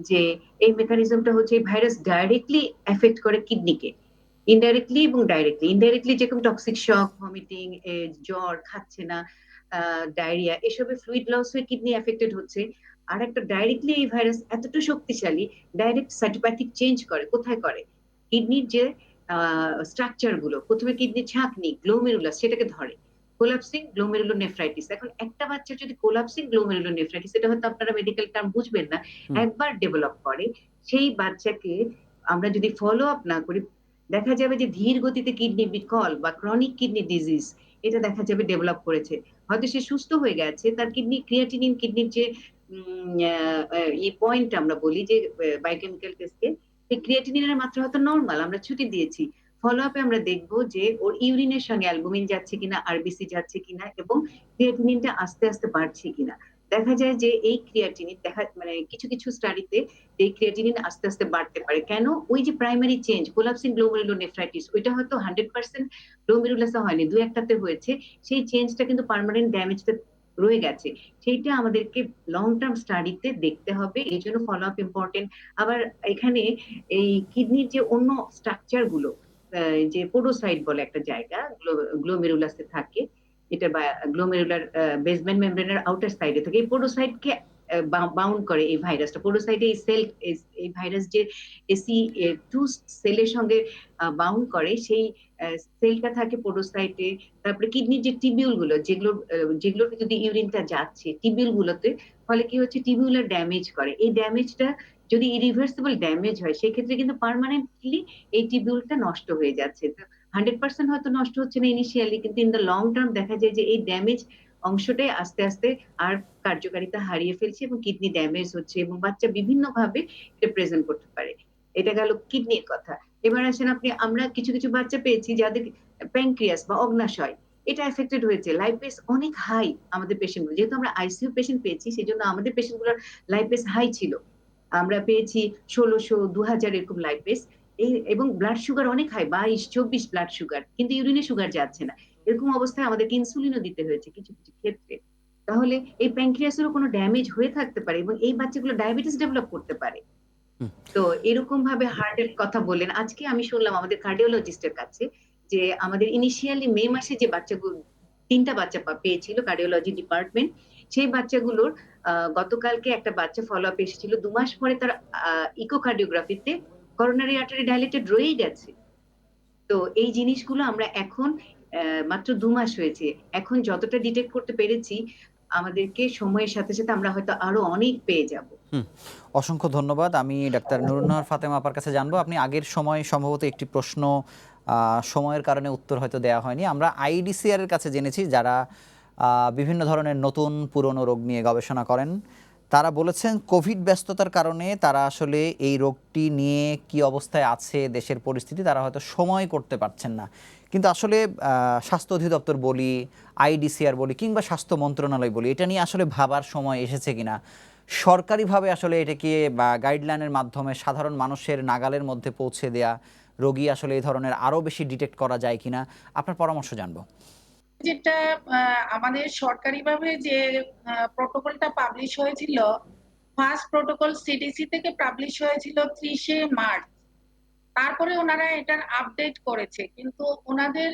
যে এই মেকানিজমটা হচ্ছে এই ভাইরাস ডাইরেক্টলি এফেক্ট করে কিডনিকে, ইনডাইরেক্টলি এবং ডাইরেক্টলি। ইনডাইরেক্টলি যেরকম টক্সিক শক, ভমিটিং, জ্বর, খাচ্ছে না, ডায়রিয়া, এসবে ফ্লুইড লস হয়ে কিডনি এফেক্টেড হচ্ছে। আর একটা ডাইরেক্টলি এই ভাইরাস এতটা শক্তিশালী, ডাইরেক্ট সাইটোপ্যাথিক চেঞ্জ করে। কোথায় করে? কিডনির যে স্ট্রাকচার গুলো, প্রথমে কিডনির ছাঁকনি গ্লোমেরুলাস সেটাকে ধরে, কোলাপসিং গ্লোমেরুলোনেফ্রাইটিস। এখন একটা বাচ্চা যদি কোলাপসিং গ্লোমেরুলোনেফ্রাইটিস, এটা হয়তো আপনারা মেডিকেল টার্ম বুঝবেন না, একবার ডেভেলপ করে, সেই বাচ্চাকে আমরা যদি ফলো আপ না করি, দেখা যাবে যে ধীর গতিতে কিডনি বিকল বা ক্রনিক কিডনি ডিজিজ এটা দেখা যাবে ডেভেলপ করেছে। হয়তো সে সুস্থ হয়ে গেছে, তার কিডনি ক্রিয়াটিনিন, কিডনির যে এই পয়েন্ট আমরা বলি যে বায়োকেমিক্যাল টেস্টে, সেই ক্রিয়াটিনিনের মাত্রা হয়তো নরমাল, আমরা ছুটি দিয়েছি, ফলো আপে আমরা দেখবো যে ওর ইউরিনের সঙ্গে অ্যালবুমিন যাচ্ছে কিনা, আরবিসি যাচ্ছে কিনা এবং ক্রিয়েটিনিনটা আস্তে আস্তে বাড়ছে কিনা। দেখা যায় যে এই ক্রিয়েটিনিন মানে কিছু কিছু স্টাডিতে এই ক্রিয়েটিনিন আস্তে আস্তে বাড়তে পারে। কেন? ওই যে প্রাইমারি চেঞ্জ কোলাপসিং গ্লোমেরুলোনেফ্রাইটিস ওইটা হয়তো 100% গ্লোমেরুলাসে হয়নি, 2-1টাতে হয়েছে। সেই চেঞ্জটা কিন্তু পার্মানেন্ট ড্যামেজটা রয়ে গেছে। সেইটা আমাদেরকে লং টার্ম স্টাডিতে দেখতে হবে। এই জন্য ফলো আপ ইম্পর্টেন্ট। আবার এখানে এই কিডনির যে অন্য স্ট্রাকচার গুলো, যে পোডোসাইট বলে একটা জায়গা গ্লোমেরুলাসে থাকে, এটা গ্লোমেরুলার বেসমেন্ট মেমব্রেনের আউটার সাইডে থাকে। এই পোডোসাইটকে বাউন্ড করে এই ভাইরাসটা। পোডোসাইটে এই ভাইরাস যে AC2 সেলের সঙ্গে বাউন্ড করে, সেই সেলটা থাকে পোডোসাইটে। তারপরে কিডনির যে টিবিউল গুলো, যেগুলোর যদি ইউরিনটা যাচ্ছে টিবিউল গুলোতে, ফলে কি হচ্ছে টিবিউলার ড্যামেজ করে। এই ড্যামেজটা যদি ইরিভার্সিবল ড্যামেজ হয় সেক্ষেত্রে কিন্তু পার্মানেন্টলি এই টিবিউলটা নষ্ট হয়ে যাচ্ছে। 100% হয়তো নষ্ট হচ্ছে না ইনিশিয়ালি, কিন্তু ইন দ্য লং টার্ম দেখা যায় যে এই ড্যামেজ অংশটাই আস্তে আস্তে আর কার্যকারিতা হারিয়ে ফেলছে এবং কিডনি ড্যামেজ হচ্ছে এবং বাচ্চা বিভিন্ন ভাবে এটা প্রেজেন্ট করতে পারে। এটা গেল কিডনির কথা। এবার আসেন আমরা কিছু কিছু বাচ্চা পেয়েছি যাদের প্যানক্রিয়াস বা অগ্নাশয় এটা এফেক্টেড হয়েছে। লাইপেস অনেক হাই আমাদের পেশেন্টগুলো, যেহেতু আমরা আইসিইউ পেশেন্ট পেয়েছি সেই জন্য আমাদের পেশেন্টগুলোর লাইপেস হাই ছিল। আমরা পেয়েছি 1600, 2000 এরকম লাইপেস। এবং ব্লাড সুগার অনেক হাই, 22-24 ব্লাড সুগার, কিন্তু ইউরিনে সুগার যাচ্ছে না। এরকম অবস্থায় আমাদেরকে ইনসুলিনও দিতে হয়েছে কিছু কিছু ক্ষেত্রে। তাহলে এই প্যানক্রিয়াসেরও কোনো ড্যামেজ হয়ে থাকতে পারে এবং এই বাচ্চাগুলো ডায়াবেটিস ডেভেলপ করতে পারে। তো এরকম ভাবে হার্টের কথা বললেন। আজকে আমি শুনলাম আমাদের কার্ডিওলজিস্টের কাছে যে আমাদের ইনিশিয়ালি মে মাসে যে বাচ্চাগুলো 3টা বাচ্চা পেয়েছিল কার্ডিওলজি ডিপার্টমেন্ট, সেই বাচ্চাগুলোর গতকালকে একটা বাচ্চা ফলো আপ এসেছিল। 2 মাস পরে তার ইকোকার্ডিওগ্রাফিতে করোনারি আর্টারি ডাইলেটেড রয়েই গেছে। তো এই জিনিসগুলো আমরা এখন মাত্র 2 মাস হয়েছে, এখন যতটা ডিটেক্ট করতে পেরেছি আমাদেরকে সময়ের সাথে সাথে আমরা হয়তো আরো অনেক পেয়ে যাব। অসংখ্য ধন্যবাদ। আমি ডাক্তার নুরুন্নাহার ফাতেমা আপার কাছে জানবো, আপনি আগের সময় সম্ভবত একটি প্রশ্ন সময়ের কারণে উত্তর হয়তো দেওয়া হয়নি। আমরা আইডিসিআর এর কাছে জেনেছি, যারা বিভিন্ন ধরনের নতুন পুরনো রোগ নিয়ে গবেষণা করেন, তারা বলেছেন কোভিড ব্যস্ততার কারণে তারা আসলে এই রোগটি নিয়ে কি অবস্থায় আছে দেশের পরিস্থিতি তারা হয়তো সময় করতে পারছেন না। কিন্তু আসলে স্বাস্থ্য অধিদপ্তর বলি, আইডিসিআর বলি কিংবা স্বাস্থ্য মন্ত্রণালয় বলি, এটা নিয়ে আসলে ভাবার সময় এসেছে কিনা, সরকারিভাবে আসলে এটাকে বা গাইডলাইনের মাধ্যমে সাধারণ মানুষের নাগালের মধ্যে পৌঁছে দেয়া, রোগী আসলে এই ধরনের আরও বেশি ডিটেক্ট করা যায় কিনা, আপনার পরামর্শ জানবো। যেটা আমাদের সরকারিভাবে যে প্রোটোকলটা পাবলিশ হয়েছিল, ফার্স্ট প্রোটোকল সিডিসি থেকে পাবলিশ হয়েছিল 30শে মার্চ। তারপরে ওনারা এটার আপডেট করেছে, কিন্তু ওনাদের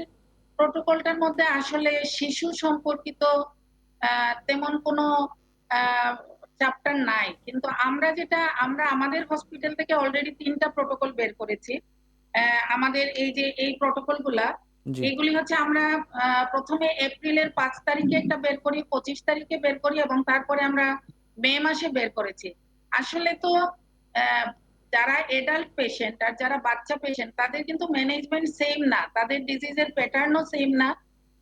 প্রোটোকলটার মধ্যে আসলে শিশু সম্পর্কিত তেমন কোনো চ্যাপ্টার নাই। কিন্তু আমরা আমাদের হসপিটাল থেকে অলরেডি 3টা প্রোটোকল বের করেছি। আমাদের এই প্রোটোকলগুলা এগুলি হচ্ছে আমরা প্রথমে এপ্রিলের 5 তারিখে একটা বের করি, 25 তারিখে বের করি এবং তারপরে আমরা মে মাসে বের করেছি। আসলে তো যারা এডাল্ট পেশেন্ট আর যারা বাচ্চা পেশেন্ট তাদের কিন্তু ম্যানেজমেন্ট সেম না, তাদের ডিজিজের প্যাটার্নও সেম না।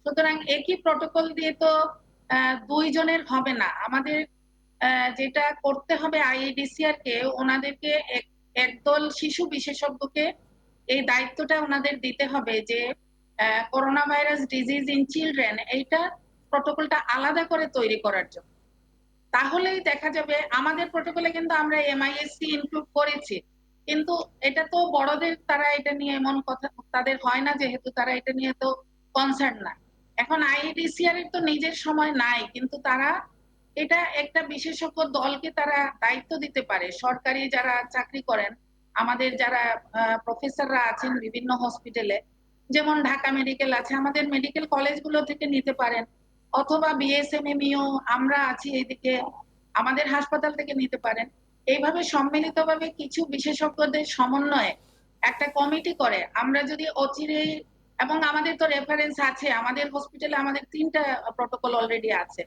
সুতরাং একই প্রোটোকল দিয়ে তো 2 জনের হবে না। আমাদের যেটা করতে হবে আইইডিসিআর কে, ওনাদেরকে একদল শিশু বিশেষজ্ঞকে এই দায়িত্বটা ওনাদের দিতে হবে যে corona virus disease in children এইটা প্রোটোকলটা আলাদা করে তৈরি করার জন্য। তাহলেই দেখা যাবে আমাদের প্রোটোকলে কিন্তু আমরা এমআইএসসি ইনক্লুড করেছি, কিন্তু এটা তো বড়দের তারা এটা নিয়ে এমন কথা তাদের হয় না, যেহেতু তারা এটা নিয়ে তো কনসার্ন না। এখন আইইডিসিআর এর তো নিজের সময় নাই, কিন্তু তারা এটা একটা বিশেষজ্ঞ দলকে তারা দায়িত্ব দিতে পারে। সরকারি যারা চাকরি করেন, আমাদের যারা প্রফেসররা আছেন বিভিন্ন হসপিটালে, যেমন ঢাকা মেডিকেল আছে, আমাদের মেডিকেল কলেজগুলো থেকে নিতে পারেন, অথবা বিএসএমএমইও আমরা আছি এইদিকে, আমাদের হাসপাতাল থেকে নিতে পারেন। এইভাবে সম্মিলিতভাবে কিছু বিশেষজ্ঞদের সমন্বয়ে একটা কমিটি করে আমরা যদি অচিরেই, এবং আমাদের তো রেফারেন্স আছে, আমাদের হসপিটালে আমাদের 3টা প্রোটোকল অলরেডি আছে,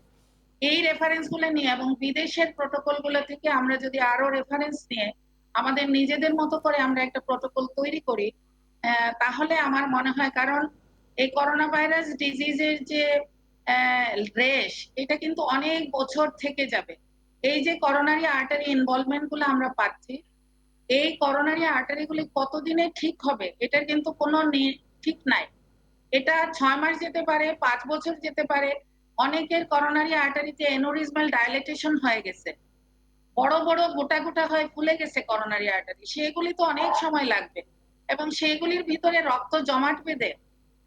এই রেফারেন্স গুলো নিয়ে এবং বিদেশের প্রোটোকল গুলো থেকে আমরা যদি আরো রেফারেন্স নিয়ে আমাদের নিজেদের মতো করে আমরা একটা প্রোটোকল তৈরি করি, তাহলে আমার মনে হয়, কারণ এই করোনা ভাইরাস ডিজিজের যে রেশ এটা কিন্তু অনেক বছর থেকে যাবে। এই যে করোনারি আর্টারি ইনভলভমেন্ট গুলো আমরা পাচ্ছি, এই করোনারি আর্টারিগুলি কতদিনে ঠিক হবে এটার কিন্তু কোনো ঠিক নাই। এটা 6 মাস যেতে পারে, 5 বছর যেতে পারে। অনেকের করোনারি আর্টারিতে অ্যানুরিজমাল ডাইলেটেশন হয়ে গেছে, বড় বড় গোটা গোটা হয়ে ফুলে গেছে করোনারি আর্টারি, সেগুলি তো অনেক সময় লাগবে এবং সেগুলির ভিতরে রক্ত জমাট বেঁধে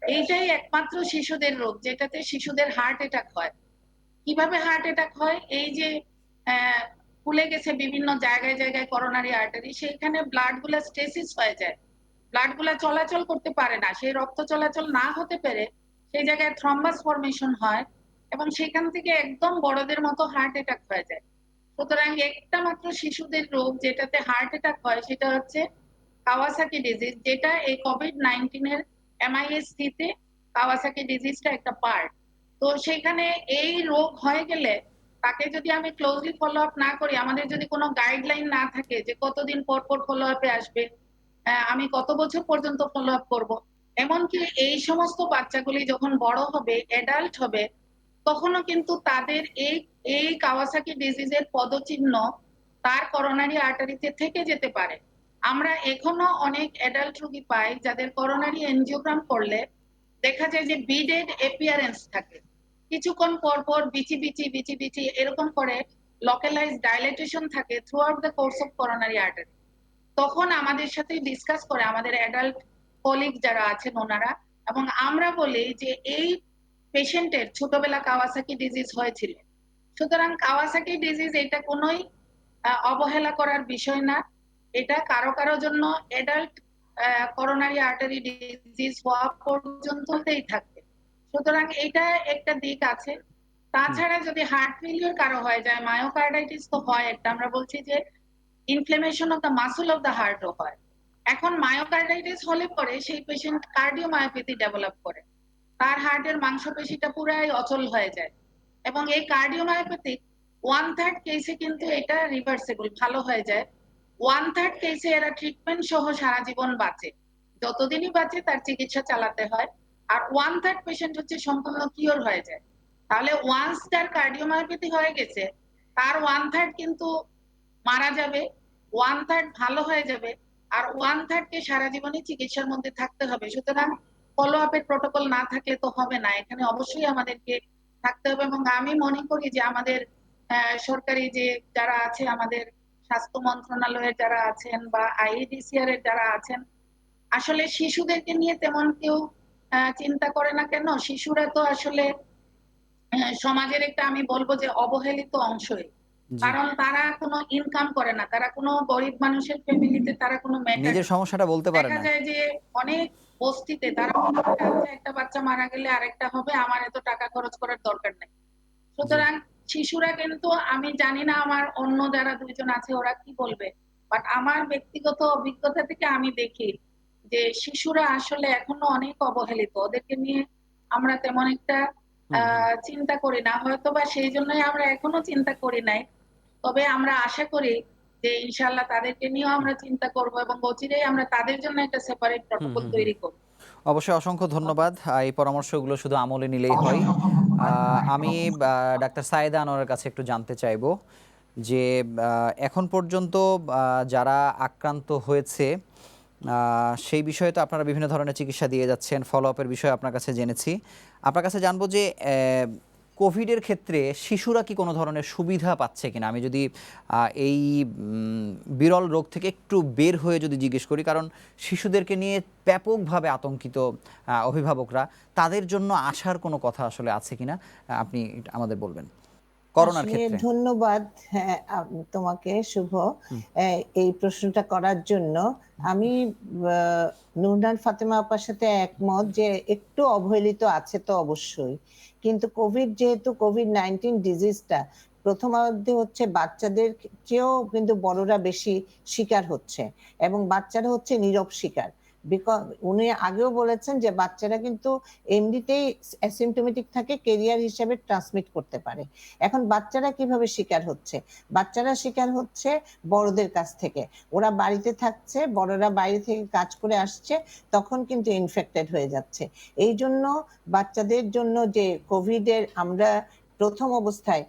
এইটাই একমাত্র শিশুদের রোগ, যেটাতে শিশুদের হার্ট অ্যাটাক হয়। কিভাবে হার্ট অ্যাটাক হয়? এই যে ফুলে গেছে বিভিন্ন জায়গায় জায়গায় করোনারি আর্টারি, সেইখানে ব্লাড গুলা স্টেসিস হয়ে যায়, ব্লাড গুলা চলাচল করতে পারে না, সেই রক্ত চলাচল না হতে পেরে সেই জায়গায় থ্রম্বাস ফর্মেশন হয় এবং সেখান থেকে একদম বড়দের মতো হার্ট অ্যাটাক হয়ে যায়। সুতরাং একটা মাত্র শিশুদের রোগ যেটাতে হার্ট অ্যাটাক হয় সেটা হচ্ছে কাওয়াসাকি ডিজিজ, যেটা এই কোভিড-19 এর MIS-C তে কাওয়াসাকি ডিজিজটা একটা পার্ট। তো সেখানে এই রোগ হয়ে গেলে তাকে যদি আমি ক্লোজলি ফলো আপ না করি, আমাদের যদি কোনো গাইডলাইন না থাকে যে কতদিন পর পর ফলো আপে আসবে, আমি কত বছর পর্যন্ত ফলো আপ করবো, এমনকি এই সমস্ত বাচ্চাগুলি যখন বড় হবে, অ্যাডাল্ট হবে, তখনও কিন্তু তাদের এই এই কাওয়াসাকি ডিজিজের পদচিহ্ন তার করোনারি আর্টারিতে থেকে যেতে পারে। আমরা এখনো অনেক অ্যাডাল্ট রোগী পাই যাদের করোনারি এনজিওগ্রাম করলে দেখা যায় যে বিডেড অ্যাপিয়ারেন্স থাকে, কিছুক্ষণ পর পর বিচি বিচি বিচি বিচি এরকম করে লোকালাইজ ডাইলেটেশন থাকে through out the course of coronary artery. তখন আমাদের সাথে ডিসকাস করে আমাদের অ্যাডাল্ট কলিগ যারা আছেন ওনারা, এবং আমরা বলি যে এই পেশেন্টের ছোটবেলা কাওয়াসাকি ডিজিজ হয়েছিল, সুতরাং কাওয়াসাকি ডিজিজ এটা কোনোই অবহেলা করার বিষয় না। এটা কারো কারো জন্য অ্যাডাল্ট করোনারি আর্টারি ডিজিজ হওয়া পর্যন্তই থাকবে। সুতরাং এটা একটা দিক আছে। তাছাড়া যদি হার্ট ফেলিওর কারো হয়ে যায়, মায়োকার্ডাইটিস তো হয় একটা, আমরা বলছি যে inflammation of the muscle of the হার্টও হয়। এখন মায়োকার্ডাইটিস হলে পরে সেই পেশেন্ট কার্ডিওমায়োপ্যাথি ডেভেলপ করে, তার হার্টের মাংসপেশিটা পুরাই অচল হয়ে যায় এবং এই কার্ডিওমায়োপ্যাথিক 1/3 কেসে কিন্তু এটা রিভার্সেবল, ভালো হয়ে যায়। 1/3 কেসে এরা ট্রিটমেন্ট সহ সারা জীবন বাঁচে, যতদিনই বাঁচে তার চিকিৎসা চালাতে হয়। আর 1/3 পেশেন্ট হচ্ছে সম্পূর্ণ কিওর হয়ে যায়। তাহলে ওয়ান্স তার কার্ডিওমায়োপ্যাথি হয়ে গেছে, তার 1/3 কিন্তু মারা যাবে, 1/3 ভালো হয়ে যাবে, আর 1/3 কে সারা জীবনই চিকিৎসার মধ্যে থাকতে হবে। সুতরাং ফলো আপের প্রোটোকল না থাকলে তো হবে না, এখানে অবশ্যই আমাদেরকে থাকতে হবে। এবং আমি মনে করি যে আমাদের সরকারি যে যারা আছে, আমাদের স্বাস্থ্য মন্ত্রণালয়ের যারা আছেন বা IEDCR এর যারা আছেন, আসলে শিশুদেরকে নিয়ে তেমন কেউ চিন্তা করে না কেন? শিশুরা তো আসলে সমাজের একটা, আমি বলবো যে অবহেলিত অংশই, কারণ তারা কোনো ইনকাম করে না, তারা কোনো গরিব মানুষের ফ্যামিলিতে তারা কোনো ম্যাটার, নিজের সমস্যাটা বলতে পারে দেখা না। যায় যে অনেক বস্তিতে তারা মনে করে আচ্ছা একটা বাচ্চা মারা গেলে আরেকটা হবে, আমার এত টাকা খরচ করার দরকার নেই। সুতরাং শিশুরা কিন্তু, আমি জানি না আমার অন্য যারা দুইজন আছে ওরা কি বলবে, বাট আমার ব্যক্তিগত অভিজ্ঞতা থেকে আমি দেখি যে শিশুরা আসলে এখনো অনেক অবহেলিত, ওদেরকে নিয়ে আমরা তেমন একটা চিন্তা করি না, হয়তো বা সেই জন্যই আমরা এখনো চিন্তা করি নাই। তবে আমরা আশা করি যে ইনশাআল্লাহ তাদেরকে নিয়েও আমরা চিন্তা করব এবং অচিরেই আমরা তাদের জন্য একটা সেপারেট প্রটোকল তৈরি করব। অবশ্যই অসংখ্য ধন্যবাদ। এই পরামর্শগুলো শুধু আমলে নিলেই হয়। আমি ডাক্তার সায়েদা আনোয়ারের কাছে একটু জানতে চাইবো যে এখন পর্যন্ত যারা আক্রান্ত হয়েছে সেই বিষয়ে তো আপনারা বিভিন্ন ধরনের চিকিৎসা দিয়ে যাচ্ছেন, ফলো আপের বিষয়ে আপনার কাছে জেনেছি। আপনার কাছে জানবো যে কোভিডের ক্ষেত্রে শিশুরা কি কোনো ধরনের সুবিধা পাচ্ছে কিনা, আমি যদি এই বিরল রোগ থেকে একটু বের হয়ে যদি জিজ্ঞেস করি, কারণ শিশুদেরকে নিয়ে ব্যাপকভাবে আতঙ্কিত অভিভাবকরা, তাদের জন্য আসার কোনো কথা আসলে আছে কিনা আপনি আমাদের বলবেন করোনার ক্ষেত্রে। ধন্যবাদ তোমাকে শুভ এই প্রশ্নটা করার জন্য। আমি নুরনান ফাতেমা আপার সাথে একমত যে একটু অবহেলিত আছে তো অবশ্যই, কিন্তু যেহেতু কোভিড-19 ডিজিজটা প্রথমার্ধে হচ্ছে বাচ্চাদের চেয়েও কিন্তু বড়রা বেশি শিকার হচ্ছে এবং বাচ্চারা হচ্ছে নীরব শিকার। উনি আগেও বলেছেন যে বাচ্চারা কিন্তু এমনিতেই অ্যাসিম্পটোমেটিক থাকে, ক্যারিয়ার হিসেবে ট্রান্সমিট করতে পারে। এখন বাচ্চারা কিভাবে শিকার হচ্ছে? বাচ্চারা শিকার হচ্ছে বড়দের কাছ থেকে, ওরা বাড়িতে থাকছে, বড়রা বাইরে থেকে কাজ করে আসছে, তখন কিন্তু ইনফেক্টেড হয়ে যাচ্ছে। এই জন্য বাচ্চাদের জন্য যে কোভিডের আমরা প্রথম অবস্থায়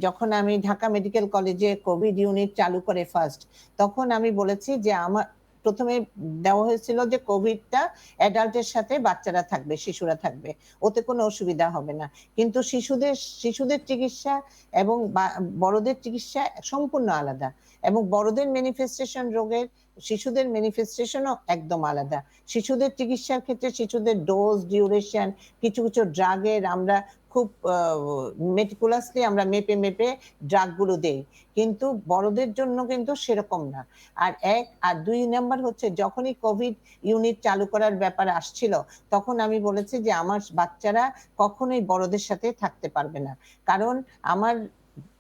যখন আমি ঢাকা মেডিকেল কলেজে কোভিড ইউনিট চালু করে ফার্স্ট, তখন আমি বলেছি যে আমার প্রথমে দেওয়া হয়েছিল যে কোভিডটা অ্যাডাল্টের সাথে বাচ্চারা থাকবে, শিশুরা থাকবে, ওতে কোনো অসুবিধা হবে না। কিন্তু শিশুদের চিকিৎসা এবং বড়দের চিকিৎসা সম্পূর্ণ আলাদা, এবং বড়দের ম্যানিফেস্টেশন রোগের শিশুদের ম্যানিফেস্টেশনও একদম আলাদা। শিশুদের চিকিৎসার ক্ষেত্রে শিশুদের ডোজ, ডিউরেশন, কিছু কিছু ড্রাগের আমরা খুব মেটিকুলাসলি আমরা মেপে ড্রাগগুলো দেই, কিন্তু বড়দের জন্য কিন্তু সেরকম না। আর 2 নাম্বার হচ্ছে, যখনই কোভিড ইউনিট চালু করার ব্যাপার আসছিল, তখন আমি বলেছি যে আমার বাচ্চারা কখনোই বড়দের সাথে থাকতে পারবে না, কারণ আমার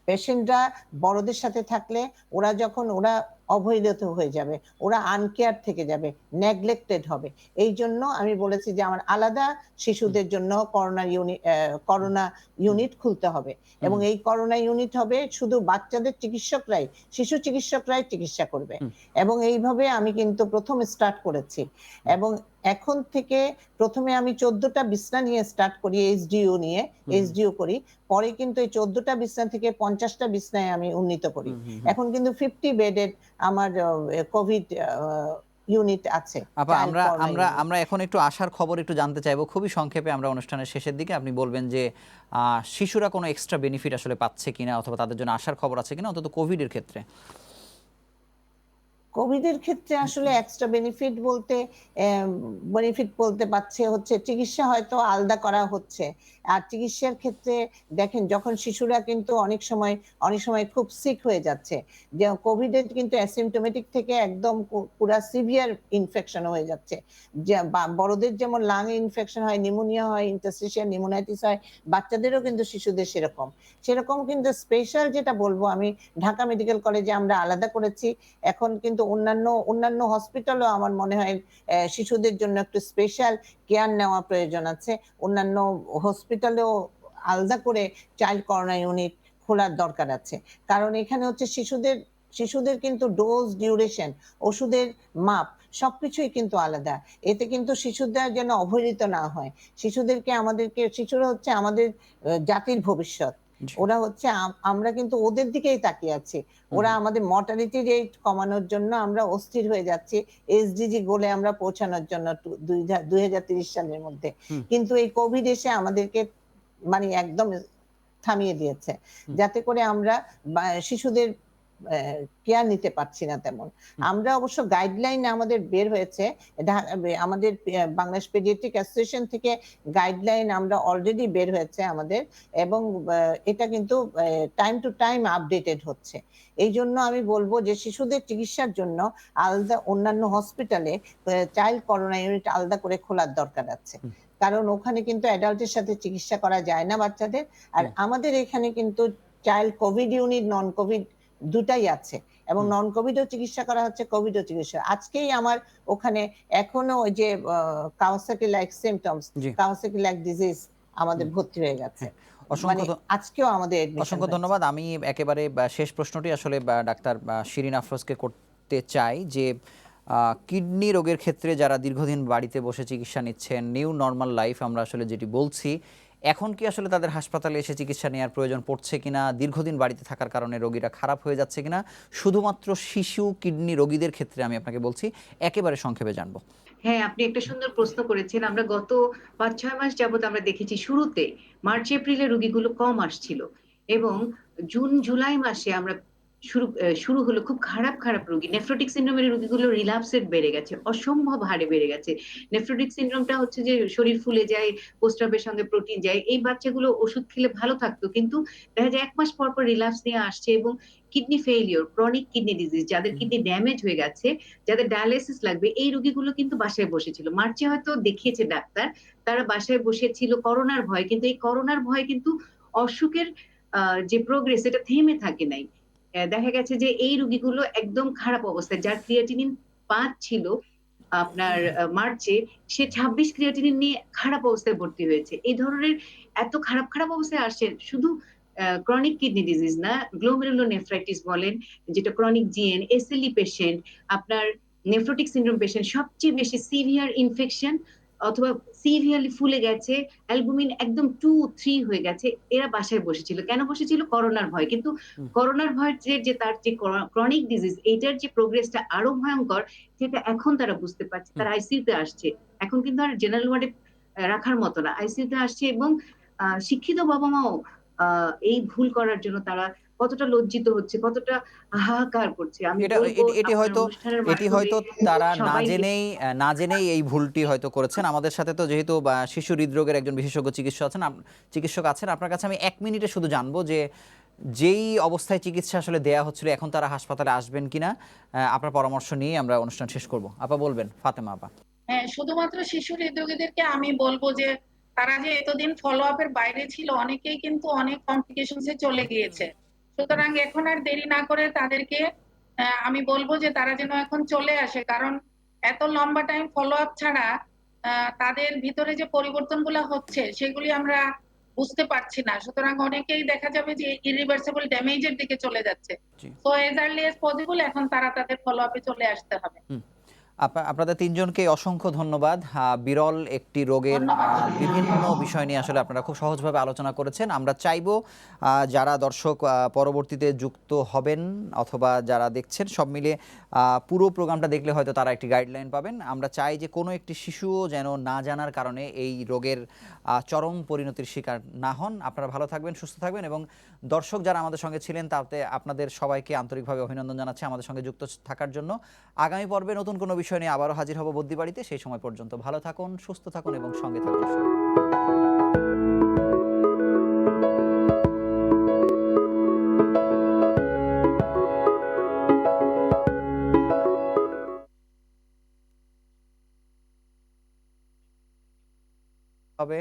পেশেন্টরা বড়দের সাথে থাকলে ওরা অবহেলিত হয়ে যাবে, ওরা আনকেয়ার থেকে যাবে, নেগলেক্টেড হবে। এই জন্য আমি বলেছি যে আমার আলাদা শিশুদের জন্য করোনা ইউনিট খুলতে হবে, এবং এই করোনা ইউনিট হবে শুধু বাচ্চাদের চিকিৎসকরাই, শিশু চিকিৎসকরাই চিকিৎসা করবে। এবং এইভাবে আমি কিন্তু প্রথম স্টার্ট করেছি, এবং এখন থেকে প্রথমে আমি 14টা বিছনা নিয়ে স্টার্ট করি, এইচডিইউ করি, পরে কিন্তু এই 14টা বিছনা থেকে 50টা বিছনায় আমি উন্নীত করি। এখন কিন্তু 50 বেডের আমার কোভিড ইউনিট আছে। আপা, আমরা এখন একটু আশার খবর একটু জানতে চাইবো, খুবই সংক্ষেপে। আমরা অনুষ্ঠানের শেষের দিকে আপনি বলবেন যে শিশুরা কোনো এক্সট্রা বেনিফিট আসলে পাচ্ছে কিনা, অথবা তাদের জন্য আশার খবর আছে কিনা, অন্তত কোভিডের ক্ষেত্রে। কোভিডের ক্ষেত্রে আসলে এক্সট্রা বেনিফিট বলতে পারছে হচ্ছে চিকিৎসা হয়তো আলাদা করা হচ্ছে। আর চিকিৎসার ক্ষেত্রে দেখেন, যখন শিশুরা কিন্তু অনেক সময় খুব সিক হয়ে যাচ্ছে, যে কোভিডের কিন্তু অ্যাসিমটোমেটিক থেকে একদম পুরা সিভিয়ার ইনফেকশন হয়ে যাচ্ছে। যে বড়দের যেমন লাং ইনফেকশন হয়, নিউমোনিয়া হয়, ইন্টারস্টিশিয়াল নিউমোনাইটিস হয়, বাচ্চাদেরও কিন্তু শিশুদের সেরকম কিন্তু স্পেশাল যেটা বলবো আমি, ঢাকা মেডিকেল কলেজে আমরা আলাদা করেছি। এখন কিন্তু অন্যান্য হসপিটালও আমার মনে হয় শিশুদের জন্য একটু স্পেশাল কেয়ার নেওয়া প্রয়োজন আছে। অন্যান্য হসপিটালেও আলাদা করে চাইল্ড করোনা ইউনিট খোলার দরকার আছে, কারণ এখানে হচ্ছে শিশুদের কিন্তু ডোজ, ডিউরেশন, ওষুধের মাপ সবকিছুই কিন্তু আলাদা। এতে কিন্তু শিশুরা যেন অবহেলিত না হয়। শিশুরা হচ্ছে আমাদের জাতির ভবিষ্যৎ। ওরা হচ্ছে আমরা কিন্তু ওদের দিকেই তাকিয়ে আছি। ওরা আমাদের মর্টালিটি রেট কমানোর জন্য আমরা অস্থির হয়ে যাচ্ছি, এসডিজি গোলে আমরা পৌঁছানোর জন্য 2030 সালের মধ্যে। কিন্তু এই কোভিড এসে আমাদেরকে মানে একদম থামিয়ে দিয়েছে, যাতে করে আমরা শিশুদের কেয়ার নিতে পারছি না তেমন। আমরা অবশ্য গাইডলাইন আমাদের বের হয়েছে, আমাদের বাংলাদেশ পেডিয়াট্রিক অ্যাসোসিয়েশন থেকে গাইডলাইন আমরা অলরেডি বের হয়েছে আমাদের, এবং এটা কিন্তু টাইম টু টাইম আপডেটেড হচ্ছে। এই জন্য আমি বলবো যে শিশুদের চিকিৎসার জন্য আলাদা অন্যান্য হসপিটালে চাইল্ড করোনা ইউনিট আলাদা করে খোলার দরকার আছে, কারণ ওখানে কিন্তু অ্যাডাল্টের সাথে চিকিৎসা করা যায় না বাচ্চাদের। আর আমাদের এখানে কিন্তু চাইল্ড কোভিড ইউনিট, নন কোভিড দুটাই আছে, এবং নন কোভিডও চিকিৎসা করা হচ্ছে, কোভিডও চিকিৎসা। আজকেই আমার ওখানে এখনো ওই যে Kawasaki like symptoms, Kawasaki like disease আমাদের ভর্তি হয়ে গেছে। আজকেও আমাদের অসংখ্য ধন্যবাদ। আমি একেবারে শেষ প্রশ্নটি আসলে ডাক্তার শিরিন আফরোজকে করতে চাই, যে কিডনি রোগের ক্ষেত্রে যারা দীর্ঘদিন বাড়িতে বসে চিকিৎসা নিচ্ছেন, নিউ নর্মাল লাইফ আমরা আসলে যেটি বলছি, এখন কি আসলে তাদের হাসপাতালে এসে চিকিৎসা নেওয়ার প্রয়োজন পড়ছে কিনা, দীর্ঘদিন বাড়িতে থাকার কারণে রোগীরা খারাপ হয়ে যাচ্ছে কিনা, শুধুমাত্র শিশু কিডনি রোগীদের ক্ষেত্রে আমি আপনাকে বলছি, একেবারে সংক্ষেপে জানবো। হ্যাঁ, আপনি একটা সুন্দর প্রশ্ন করেছেন। আমরা গত 5-6 মাস যাবত আমরা দেখেছি শুরুতে মার্চ এপ্রিলে রোগীগুলো কম আসছিল, এবং জুন জুলাই মাসে আমরা শুরু হলো খুব খারাপ রোগী, নেফ্রোটিক সিনড্রোমের রোগীগুলো রিল্যাপসের বেড়ে গেছে, অসম্ভব হারে বেড়ে গেছে। নেফ্রোটিক সিনড্রোমটা হচ্ছে যে শরীর ফুলে যায়, প্রস্রাবের সঙ্গে প্রোটিন যায়। এই বাচ্চাগুলো ওষুধ খেলে ভালো থাকতো, কিন্তু দেখা যায় 1 মাস পর রিল্যাপস নিয়ে আসছে। এবং kidney failure, chronic kidney disease, যাদের কিডনি ড্যামেজ হয়ে গেছে, যাদের ডায়ালিসিস লাগবে, এই রোগীগুলো কিন্তু বাসায় বসেছিল। মার্চে হয়তো দেখিয়েছে ডাক্তার, তারা বাসায় বসেছিল করোনার ভয়, কিন্তু এই করোনার ভয় কিন্তু অসুখের যে প্রোগ্রেস, এটা থেমে থাকে নাই। দেখা গেছে যে এই রোগীগুলো একদম খারাপ অবস্থায়, যার ক্রিয়েটিনিন 5 ছিল আপনার মার্চে, সে 26 ক্রিয়েটিনিন নিয়ে খারাপ অবস্থায় ভর্তি হয়েছে। এই ধরনের এত খারাপ অবস্থায় আসছে, শুধু ক্রনিক কিডনি ডিজিজ না, গ্লোমেরুলোনেফ্রাইটিস বলেন, যেটা ক্রনিক জিএন, এসএলই পেশেন্ট, আপনার নেফ্রোটিক সিনড্রোম পেশেন্ট, সবচেয়ে বেশি সিভিয়ার ইনফেকশন অথবা সিভিয়ারলি ফুলে গেছে, অ্যালবুমিন একদম 2-3 হয়ে গেছে, এরা বাসায় বসেছিল। কেন বসেছিল? করোনার ভয়। কিন্তু করোনার ভয় যে তার যে ক্রনিক ডিজিজ এইটার যে প্রোগ্রেসটা আরো ভয়ঙ্কর, সেটা এখন তারা বুঝতে পারছে। তারা আইসিইউতে আসছে। এখন কিন্তু আর জেনারেল ওয়ার্ডে রাখার মতো না। আইসিইউতে আসছে এবং শিক্ষিত বাবা-মাও এই ভুল করার জন্য তারা কতটা লজ্জিত হচ্ছে, কতটা হাহাকার করছে। আমি এটা বলবো এটি আপনার হয়তো অনুষ্ঠানের এটি মাধ্যমে হয়তো তারা সবাইকে না জেনেই এই ভুলটি হয়তো করেছেন। আমাদের সাথে তো যেহেতু শিশু হৃদরোগের একজন বিশেষজ্ঞ চিকিৎসক আছেন, আপনার কাছে আমি 1 মিনিটে শুধু জানবো যে যেই অবস্থায় চিকিৎসা আসলে দেয়া হচ্ছিল এখন তারা হাসপাতালে আসবেন কিনা, আপনার পরামর্শ নিয়ে আমরা অনুষ্ঠান শেষ করব। আপা বলবেন, ফাতেমা আপা। হ্যাঁ, শুধুমাত্র শিশু হৃদরোগীদেরকে আমি বলবো যে তারা যে এতদিন ফলো আপের বাইরে ছিল, অনেকেই কিন্তু অনেক কমপ্লিকেশনসে চলে গিয়েছে। সুতরাং এখন আর দেরি না করে তাদেরকে আমি বলবো যে তারা যেন এখন চলে আসে, কারণ এত লম্বা টাইম ফলো আপ ছাড়া তাদের ভিতরে যে পরিবর্তনগুলো হচ্ছে সেগুলি আমরা বুঝতে পারছি না। সুতরাং অনেকেই দেখা যাবে যে ইরিভার্সিবল ড্যামেজের দিকে চলে যাচ্ছে। জি। So as early as possible এখন তারা তাদের ফলো আপে চলে আসতে হবে। আপনাদের তিনজনকে অসংখ্য ধন্যবাদ। বিরল একটি রোগের ধন্যবাদ। বিভিন্ন বিষয় নিয়ে আসলে আপনারা খুব সহজভাবে আলোচনা করেছেন। আমরা চাইবো যারা দর্শক পরবর্তীতে যুক্ত হবেন অথবা যারা দেখছেন সব মিলিয়ে পুরো প্রোগ্রামটা দেখলে হয়তো তারা একটি গাইডলাইন পাবেন। আমরা চাই যে কোনো একটি শিশুও যেন না জানার কারণে এই রোগের চরম পরিণতির শিকার না হন। আপনারা ভালো থাকবেন, সুস্থ থাকবেন এবং দর্শক যারা আমাদের সঙ্গে ছিলেন তাতে আপনাদের সবাইকে আন্তরিকভাবে অভিনন্দন জানাচ্ছি আমাদের সঙ্গে যুক্ত থাকার জন্য। আগামী পর্বে নতুন কোনো বিষয় নিয়ে আবারও হাজির হব বদ্যিবাড়িতে। সেই সময় পর্যন্ত ভালো থাকুন, সুস্থ থাকুন এবং সঙ্গে থাকুন। হবে